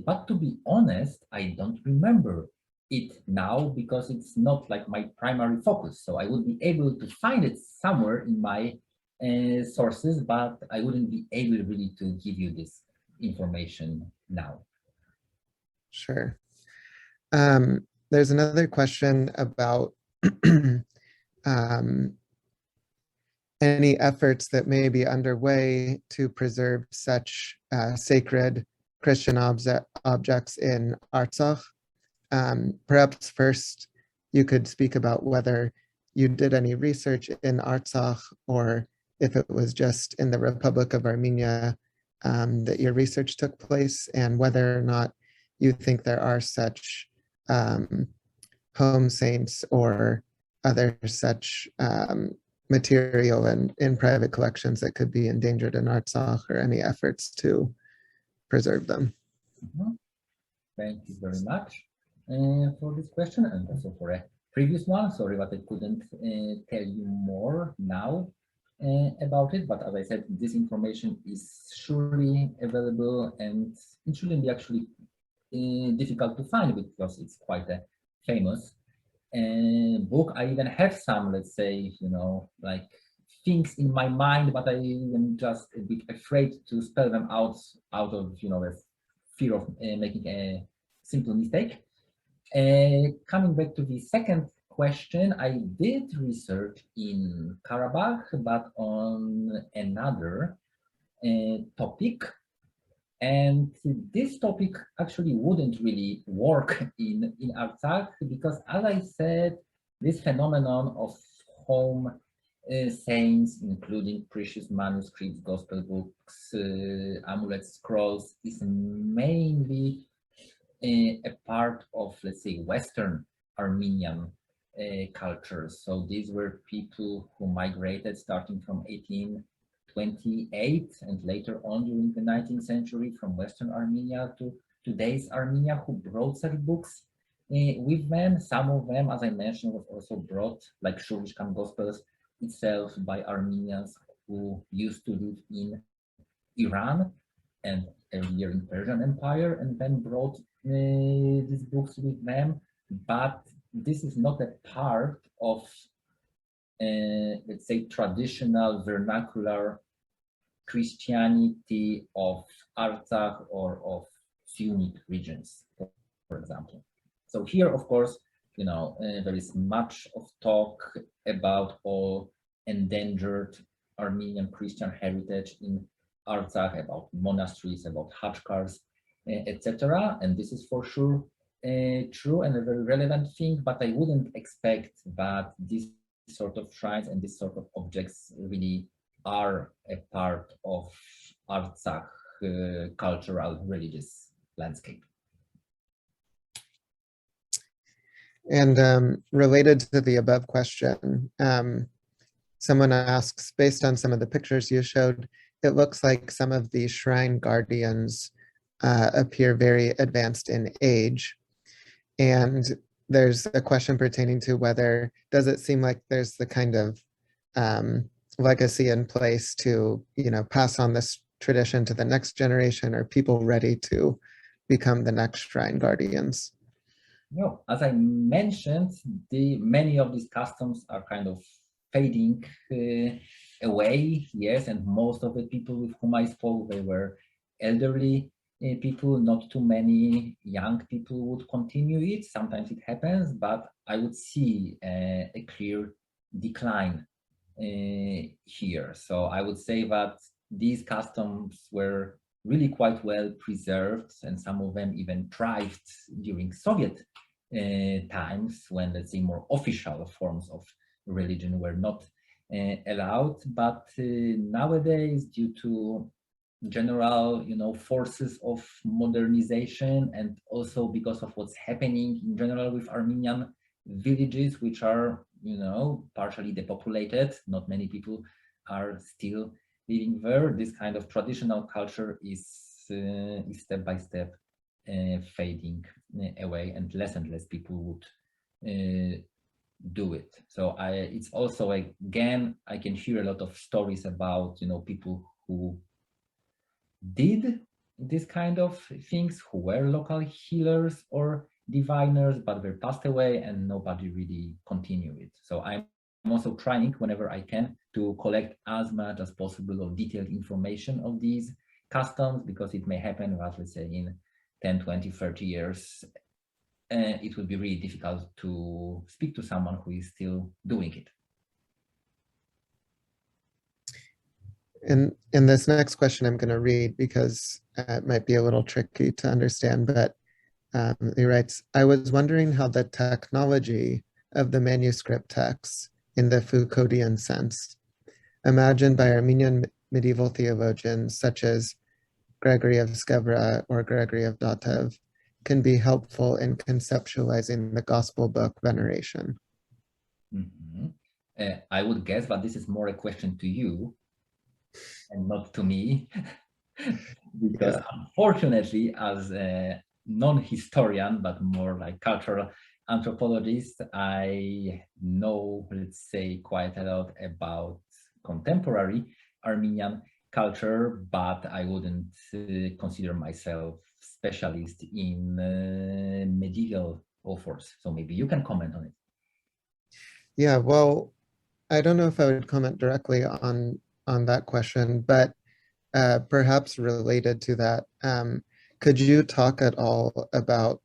but to be honest, I don't remember it now because it's not like my primary focus. So I would be able to find it somewhere in my sources, but I wouldn't be able really to give you this information now. Sure. There's another question about any efforts that may be underway to preserve such sacred Christian objects in Artsakh. Perhaps first you could speak about whether you did any research in Artsakh, or if it was just in the Republic of Armenia that your research took place, and whether or not you think there are such home saints or other such material in private collections that could be endangered in Artsakh, or any efforts to preserve them. Thank you very much for this question, and also for a previous one. Sorry that I couldn't tell you more now about it, but as I said, this information is surely available, and it shouldn't be actually difficult to find because it's quite a famous book. I even have some, let's say, like things in my mind, but I am just a bit afraid to spell them out of, a fear of making a simple mistake. Coming back to the second question, I did research in Karabakh, but on another topic. And this topic actually wouldn't really work in Artsakh because, as I said, this phenomenon of home saints, including precious manuscripts, gospel books, amulets, scrolls, is mainly a part of, let's say, Western Armenian culture. So these were people who migrated starting from 1828 and later on during the 19th century from Western Armenia to today's Armenia, who brought such books with them. Some of them, as I mentioned, was also brought, like Shurishkan Gospels itself, by Armenians who used to live in Iran and earlier in Persian Empire, and then brought these books with them. But this is not a part of, let's say, traditional vernacular Christianity of Artsakh or of Sunni regions, for example. So here, of course, there is much of talk about all endangered Armenian Christian heritage in Artsakh, about monasteries, about Khachkars, etc. And this is for sure true and a very relevant thing, but I wouldn't expect that these sort of shrines and these sort of objects really are a part of Artsakh cultural religious landscape. And related to the above question, someone asks, based on some of the pictures you showed, it looks like some of the shrine guardians appear very advanced in age. And there's a question pertaining to whether, does it seem like there's the kind of legacy in place to, pass on this tradition to the next generation? Are people ready to become the next shrine guardians? No, as I mentioned, many of these customs are kind of fading away, yes, and most of the people with whom I spoke, they were elderly people, not too many young people would continue it. Sometimes it happens, but I would see a clear decline here. So I would say that these customs were really quite well preserved, and some of them even thrived during Soviet times when, let's say, more official forms of religion were not allowed. But nowadays, due to general, forces of modernization, and also because of what's happening in general with Armenian villages, which are, partially depopulated, not many people are still living there, this kind of traditional culture is step by step fading away, and less people would do it. So it's also, again, I can hear a lot of stories about, people who did this kind of things, who were local healers or diviners, but they passed away and nobody really continued it. So I'm also trying, whenever I can, to collect as much as possible of detailed information of these customs, because it may happen that, let's say, in 10, 20, 30 years, it would be really difficult to speak to someone who is still doing it. And in this next question, I'm going to read because it might be a little tricky to understand, but he writes, I was wondering how the technology of the manuscript texts in the Foucauldian sense, imagined by Armenian medieval theologians such as Gregory of Skevra or Gregory of Datev, can be helpful in conceptualizing the gospel book veneration. I would guess, but this is more a question to you and not to me, because unfortunately, as a non-historian, but more like cultural anthropologist, I know, let's say, quite a lot about contemporary Armenian culture, but I wouldn't consider myself specialist in medieval authors. So maybe you can comment on it. Yeah, well, I don't know if I would comment directly on that question, but perhaps related to that, could you talk at all about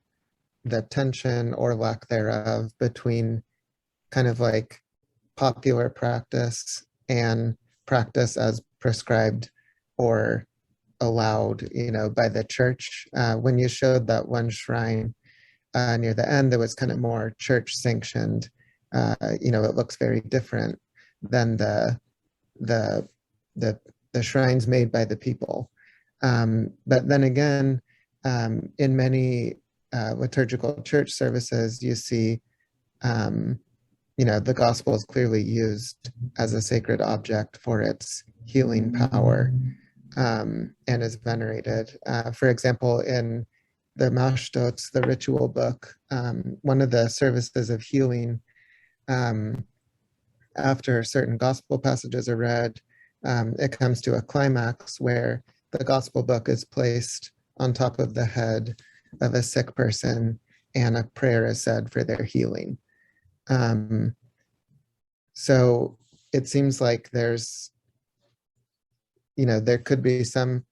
the tension or lack thereof between kind of like popular practice and practice as prescribed or allowed, by the church? When you showed that one shrine near the end, that was kind of more church sanctioned, it looks very different. than the shrines made by the people. But then again, in many liturgical church services, you see, the gospel is clearly used as a sacred object for its healing power, and is venerated. For example, in the Mashtots, the ritual book, one of the services of healing, after certain gospel passages are read, it comes to a climax where the gospel book is placed on top of the head of a sick person and a prayer is said for their healing. So it seems like there's, there could be some,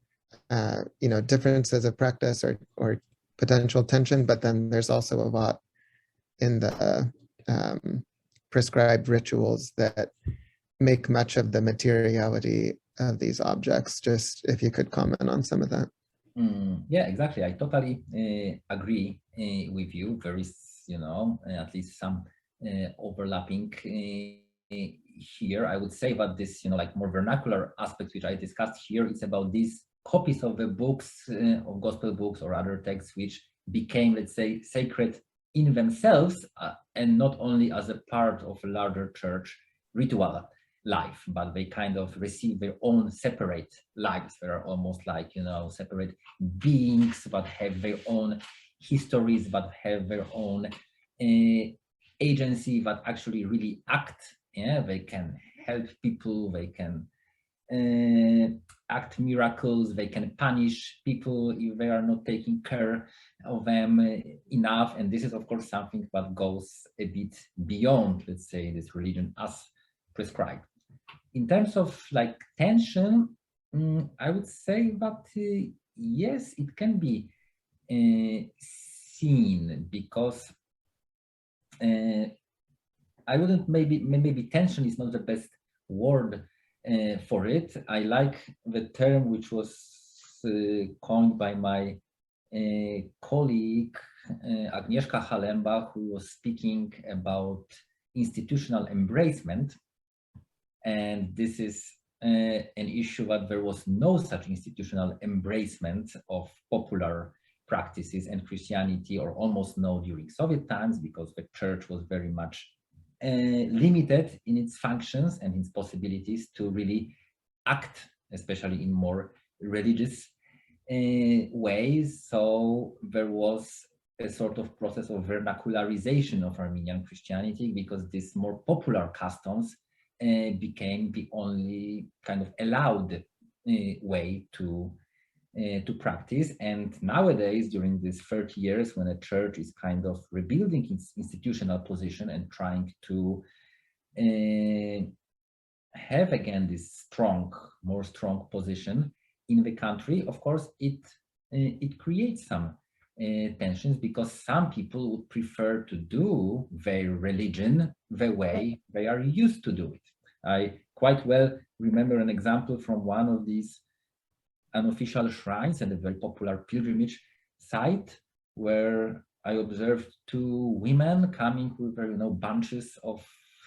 differences of practice or potential tension, but then there's also a lot in the prescribed rituals that make much of the materiality of these objects. Just if you could comment on some of that. Yeah, exactly. I totally agree with you. There is, at least some overlapping here. I would say that this, like more vernacular aspect, which I discussed here, it's about these copies of the books, of gospel books or other texts, which became, let's say, sacred in themselves, and not only as a part of a larger church ritual life, but they kind of receive their own separate lives. They are almost like, separate beings, but have their own histories, but have their own agency, that actually really act. Yeah, they can help people, they can act miracles, they can punish people if they are not taking care of them enough. And this is, of course, something that goes a bit beyond, let's say, this religion as prescribed. In terms of like tension, I would say that yes, it can be seen, because I wouldn't, maybe tension is not the best word for it. I like the term which was coined by my colleague Agnieszka Halemba, who was speaking about institutional embracement. And this is an issue that there was no such institutional embracement of popular practices and Christianity, or almost no, during Soviet times, because the church was very much limited in its functions and its possibilities to really act, especially in more religious ways. So there was a sort of process of vernacularization of Armenian Christianity, because these more popular customs became the only kind of allowed way to practice. And nowadays, during these 30 years, when a church is kind of rebuilding its institutional position and trying to have again this more strong position in the country, of course, it creates some tensions, because some people would prefer to do their religion the way they are used to do it. I quite well remember an example from one of these unofficial shrines and a very popular pilgrimage site, where I observed two women coming with their, bunches of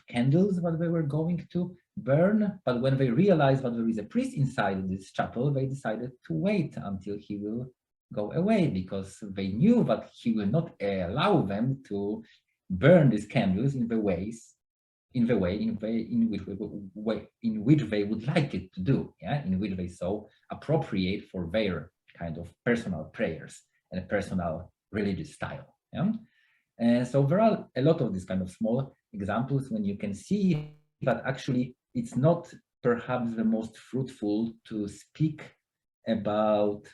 candles that they were going to burn. But when they realized that there is a priest inside this chapel, they decided to wait until he will go away, because they knew that he will not allow them to burn these candles in the way in which they would like it to do, in which they so appropriate for their kind of personal prayers and a personal religious style. And so there are a lot of these kind of small examples when you can see that actually it's not perhaps the most fruitful to speak about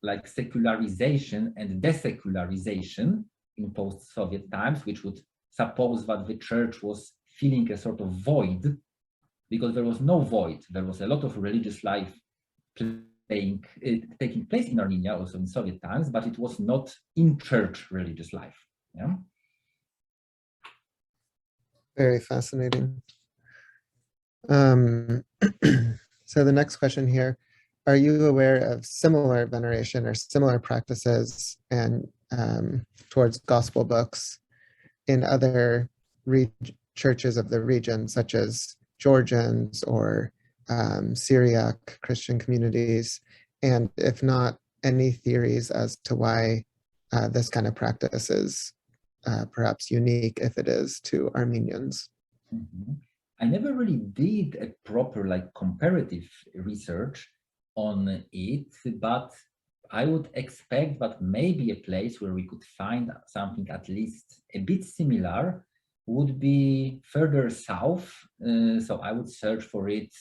like secularization and desecularization in post-Soviet times, which would suppose that the church was filling a sort of void, because there was no void. There was a lot of religious life taking place in Armenia, also in Soviet times, but it was not in church religious life. Very fascinating. So the next question here, are you aware of similar veneration or similar practices and towards gospel books in other churches of the region, such as Georgians or Syriac Christian communities? And if not, any theories as to why this kind of practice is perhaps unique, if it is, to Armenians? Mhm. I never really did a proper like comparative research on it, but I would expect that maybe a place where we could find something at least a bit similar would be further south. So I would search for it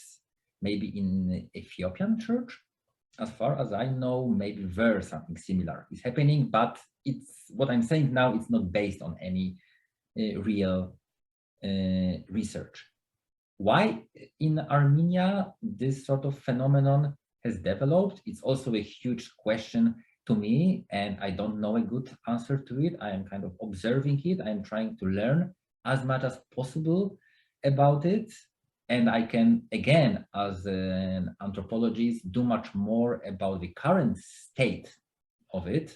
maybe in Ethiopian church. As far as I know, maybe there something similar is happening, but it's what I'm saying now, it's not based on any real research. Why in Armenia this sort of phenomenon has developed, it's also a huge question to me, and I don't know a good answer to it. I am kind of observing it. I am trying to learn as much as possible about it. And I can, again, as an anthropologist, do much more about the current state of it,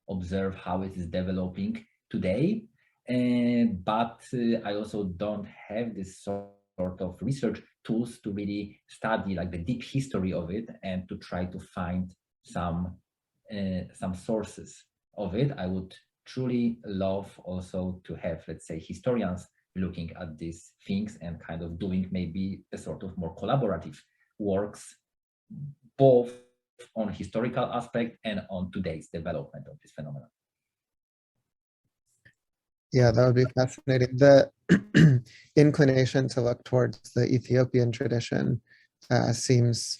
observe how it is developing today. But I also don't have this sort of research tools to really study like the deep history of it and to try to find some sources of it. I would truly love also to have, let's say, historians looking at these things and kind of doing maybe a sort of more collaborative works, both on historical aspect and on today's development of this phenomenon. Yeah, that would be fascinating. The inclination to look towards the Ethiopian tradition seems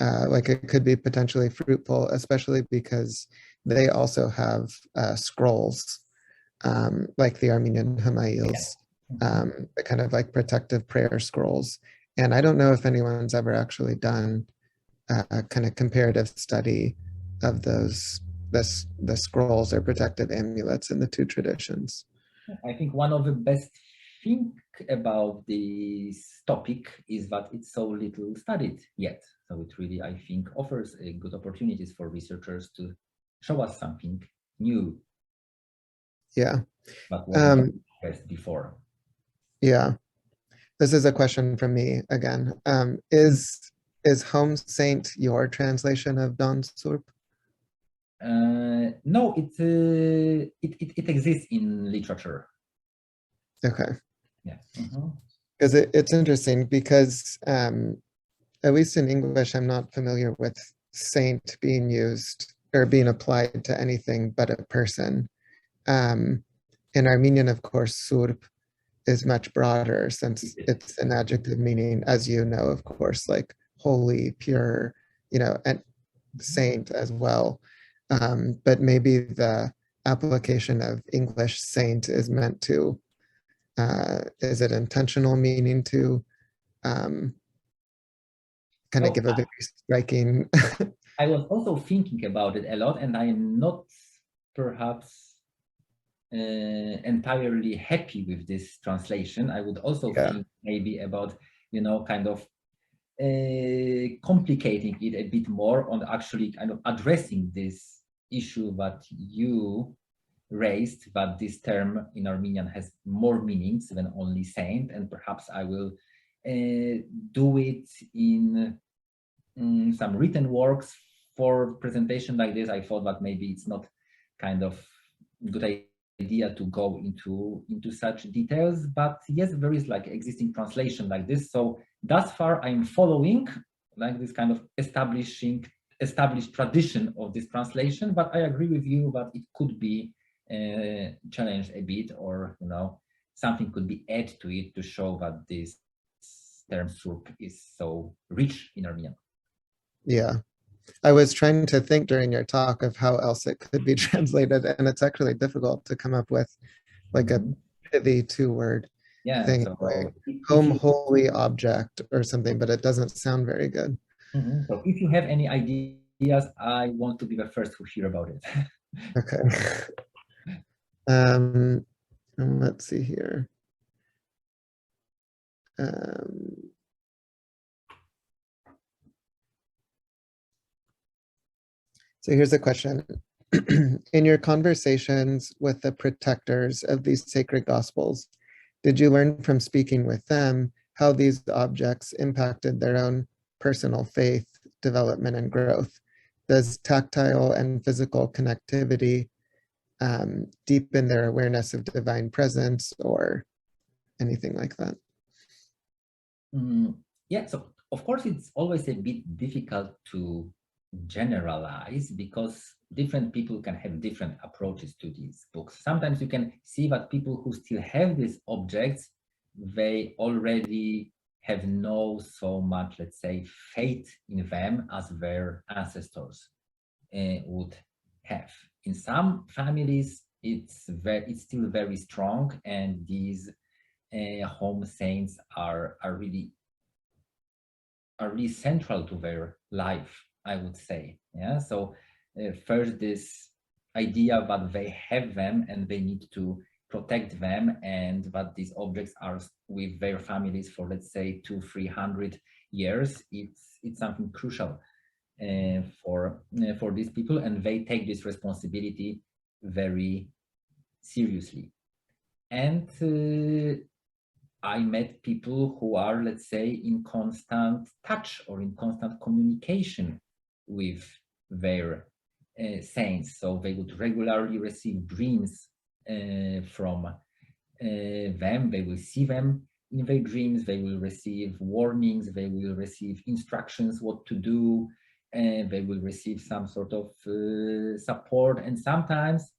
like it could be potentially fruitful, especially because they also have scrolls like the Armenian Hamayils, the kind of like protective prayer scrolls. And I don't know if anyone's ever actually done a kind of comparative study of the scrolls or protective amulets in the two traditions. I think one of the best thing about this topic is that it's so little studied yet. So it really, I think, offers a good opportunities for researchers to show us something new. Yeah. But wasn't expressed before. Yeah. This is a question from me again. Is Home Saint your translation of Don Surp? No, it exists in literature. Okay. Yeah. Because it's interesting because at least in English, I'm not familiar with saint being used or being applied to anything but a person. In Armenian, of course, surp is much broader since it's an adjective meaning, as you know, of course, like holy, pure, and saint as well. But maybe the application of English saint is meant to, is it intentional meaning to kind of give a very striking. I was also thinking about it a lot, and I am not perhaps entirely happy with this translation. I would also think maybe about, kind of complicating it a bit more on actually kind of addressing this issue that you raised, that this term in Armenian has more meanings than only saint, and perhaps I will do it in some written works for presentation like this. I thought that maybe it's not kind of good idea to go into such details, but yes, there is like existing translation like this. So thus far I'm following like this kind of established tradition of this translation, but I agree with you that it could be challenged a bit, or something could be added to it to show that this term surp is so rich in Armenian. Yeah, I was trying to think during your talk of how else it could be translated, and it's actually difficult to come up with like a pithy two-word thing, so like home holy object or something, but it doesn't sound very good. So if you have any ideas, I want to be the first to hear about it. Okay. And let's see here. So here's a question. In your conversations with the protectors of these sacred gospels, did you learn from speaking with them how these objects impacted their own personal faith, development, and growth. Does tactile and physical connectivity deepen their awareness of divine presence or anything like that? Yeah, so of course it's always a bit difficult to generalize because different people can have different approaches to these books. Sometimes you can see that people who still have these objects, they already have no so much, let's say, faith in them as their ancestors would have. In some families, it's still very strong, and these home saints are really central to their life, I would say. Yeah. So first, this idea that they have them and they need to protect them, and that these objects are with their families for, let's say, 200-300 years. It's something crucial for these people, and they take this responsibility very seriously. And I met people who are, let's say, in constant touch or in constant communication with their saints. So they would regularly receive dreams from them. They will see them in their dreams. They will receive warnings. They will receive instructions what to do. They will receive some sort of support. And sometimes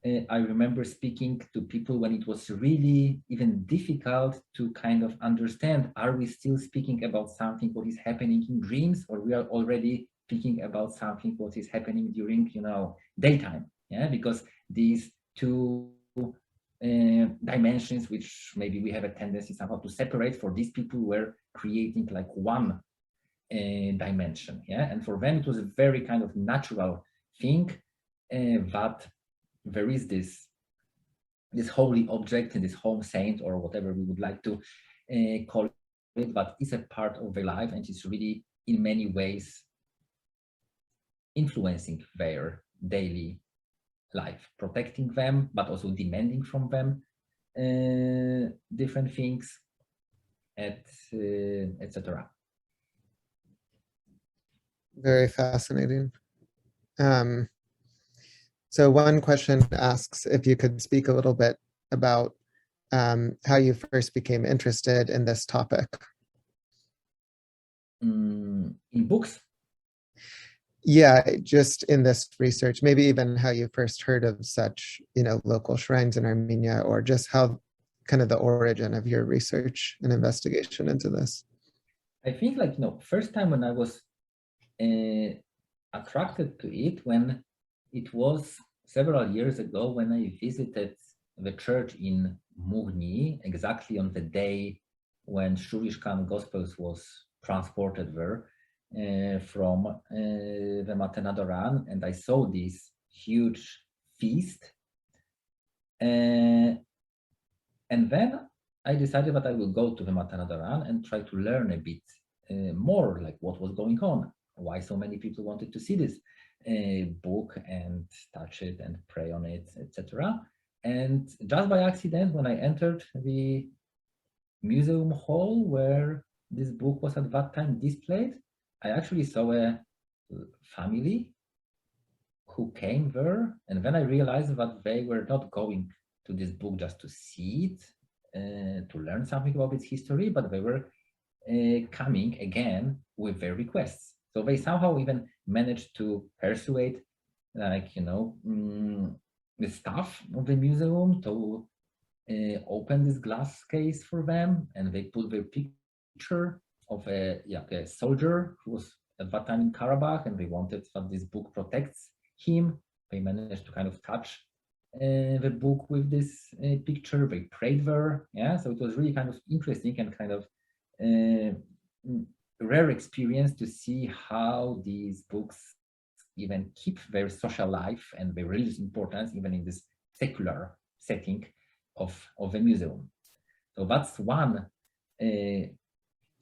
I remember speaking to people when it was really even difficult to kind of understand, are we still speaking about something what is happening in dreams, or we are already speaking about something what is happening during, daytime? Yeah, because these two dimensions, which maybe we have a tendency somehow to separate, for these people were creating like one dimension. Yeah, and for them it was a very kind of natural thing that there is this holy object and this home saint, or whatever we would like to call it, but it's a part of their life, and it's really in many ways influencing their daily life, protecting them, but also demanding from them different things, etc. Very fascinating. So one question asks if you could speak a little bit about how you first became interested in this topic. In books? Yeah, just in this research, maybe even how you first heard of such, local shrines in Armenia, or just how kind of the origin of your research and investigation into this. I think first time when I was attracted to it, when it was several years ago when I visited the church in Mughni, exactly on the day when Shurishkan Gospels was transported there from the Matenadoran, and I saw this huge feast. And then I decided that I will go to the Matenadoran and try to learn a bit more, like what was going on, why so many people wanted to see this book and touch it and pray on it, etc. And just by accident, when I entered the museum hall where this book was at that time displayed, I actually saw a family who came there, and then I realized that they were not going to this book just to see it, to learn something about its history, but they were coming again with their requests. So they somehow even managed to persuade, the staff of the museum to open this glass case for them, and they put their picture of a soldier who was at that time in Karabakh, and they wanted that this book protects him. They managed to kind of touch the book with this picture. They prayed there. Yeah, so it was really kind of interesting and kind of rare experience to see how these books even keep their social life and their religious importance even in this secular setting of the museum. So that's one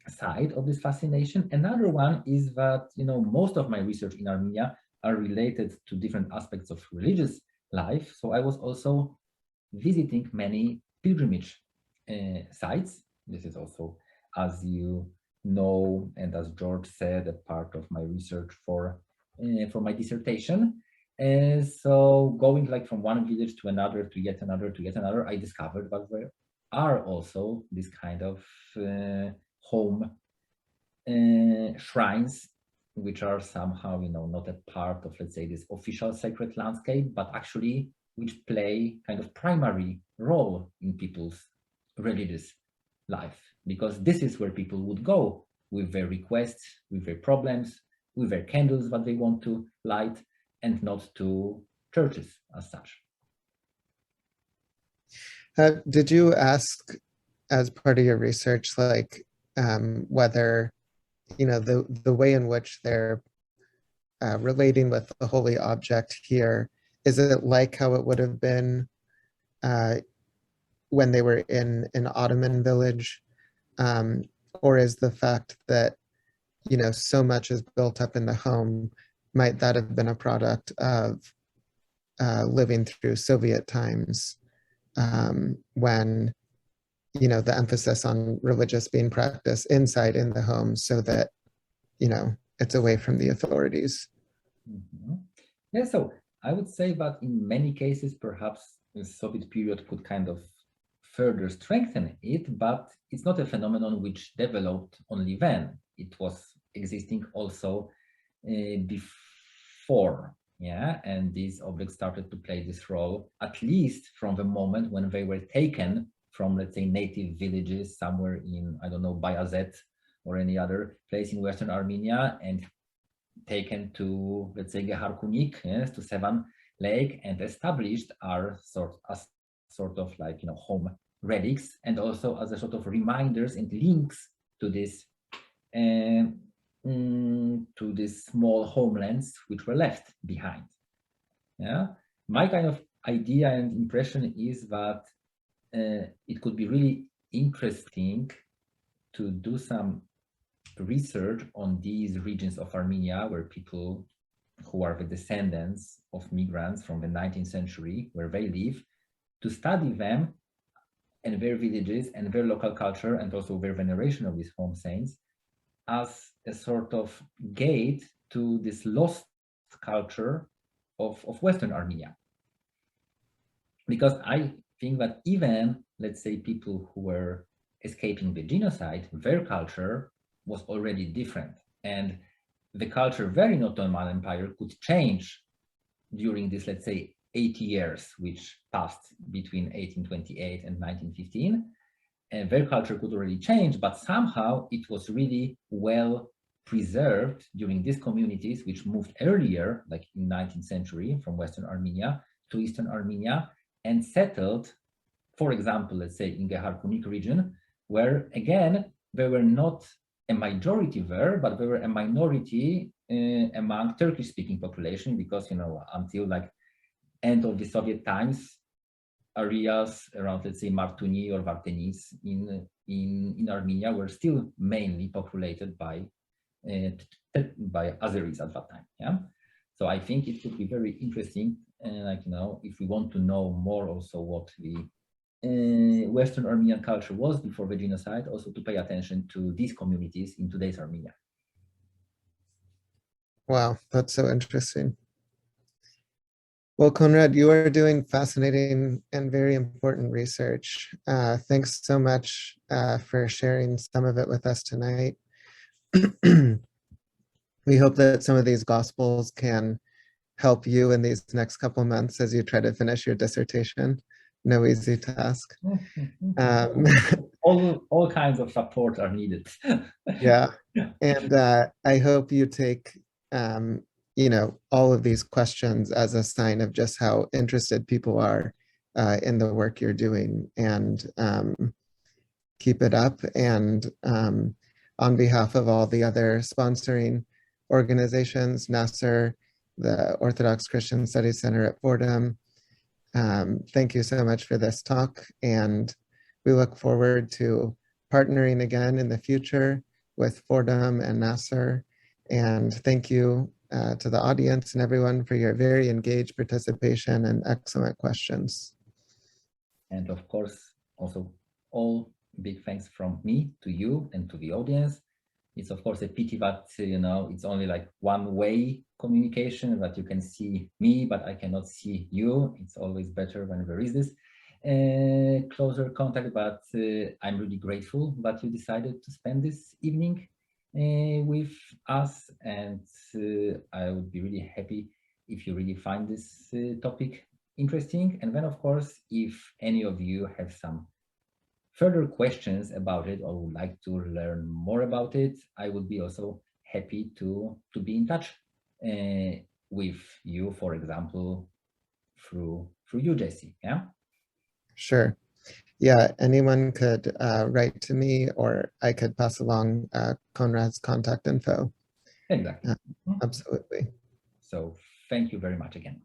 side of this fascination. Another one is that most of my research in Armenia are related to different aspects of religious life. So I was also visiting many pilgrimage sites. This is also as you know, and as George said, a part of my research for my dissertation. So going like from one village to another, to yet another, to yet another, I discovered that there are also this kind of home shrines, which are somehow, not a part of, let's say, this official sacred landscape, but actually which play kind of primary role in people's religious life, because this is where people would go with their requests, with their problems, with their candles that they want to light, and not to churches as such. Did you ask, as part of your research, like whether, the way in which they're relating with the holy object here, is it like how it would have been when they were in an Ottoman village? Or is the fact that, so much is built up in the home, might that have been a product of living through Soviet times, when, the emphasis on religious being practiced inside in the home so that, it's away from the authorities? Mm-hmm. Yeah, so I would say that in many cases, perhaps the Soviet period could kind of further strengthen it, but it's not a phenomenon which developed only then. It was existing also before, yeah, and these objects started to play this role, at least from the moment when they were taken from, let's say, native villages somewhere in, I don't know, Bayazet or any other place in Western Armenia, and taken to, let's say, Geharkunik, yes, to Sevan Lake, and established are sort of like, home relics, and also as a sort of reminders and links to this small homelands which were left behind. Yeah, my kind of idea and impression is that it could be really interesting to do some research on these regions of Armenia where people who are the descendants of migrants from the 19th century, where they live, to study them and their villages and their local culture, and also their veneration of these home saints, as a sort of gate to this lost culture of Western Armenia. Because I think that even, let's say, people who were escaping the genocide, their culture was already different. And the culture there in Ottoman Empire could change during this, let's say, 80 years, which passed between 1828 and 1915. And their culture could already change, but somehow it was really well preserved during these communities, which moved earlier, like in 19th century, from Western Armenia to Eastern Armenia, and settled, for example, let's say in Geharkunik region, where again, there were not a majority there, but there were a minority among Turkish-speaking population, because, until like end of the Soviet times, areas around, let's say, Martuni or Vardenis in Armenia were still mainly populated by Azeris at that time. Yeah, so I think it would be very interesting, if we want to know more also what the Western Armenian culture was before the genocide, also to pay attention to these communities in today's Armenia. Wow, that's so interesting. Well, Konrad, you are doing fascinating and very important research. Thanks so much for sharing some of it with us tonight. We hope that some of these gospels can help you in these next couple months as you try to finish your dissertation. No easy task. All kinds of support are needed. Yeah, and I hope you take all of these questions as a sign of just how interested people are in the work you're doing, and keep it up. And on behalf of all the other sponsoring organizations, Nasser, the Orthodox Christian Studies Center at Fordham, thank you so much for this talk, and we look forward to partnering again in the future with Fordham and Nasser. And thank you to the audience and everyone for your very engaged participation and excellent questions. And of course, also all big thanks from me to you and to the audience. It's of course a pity that, it's only like one-way communication, that you can see me, but I cannot see you. It's always better when there is this closer contact, but I'm really grateful that you decided to spend this evening with us, and I would be really happy if you really find this topic interesting. And then of course, if any of you have some further questions about it or would like to learn more about it, I would be also happy to be in touch with you, for example, through you, Jesse. Yeah. Sure. Yeah, anyone could write to me, or I could pass along Konrad's contact info. Exactly. Absolutely. So thank you very much again.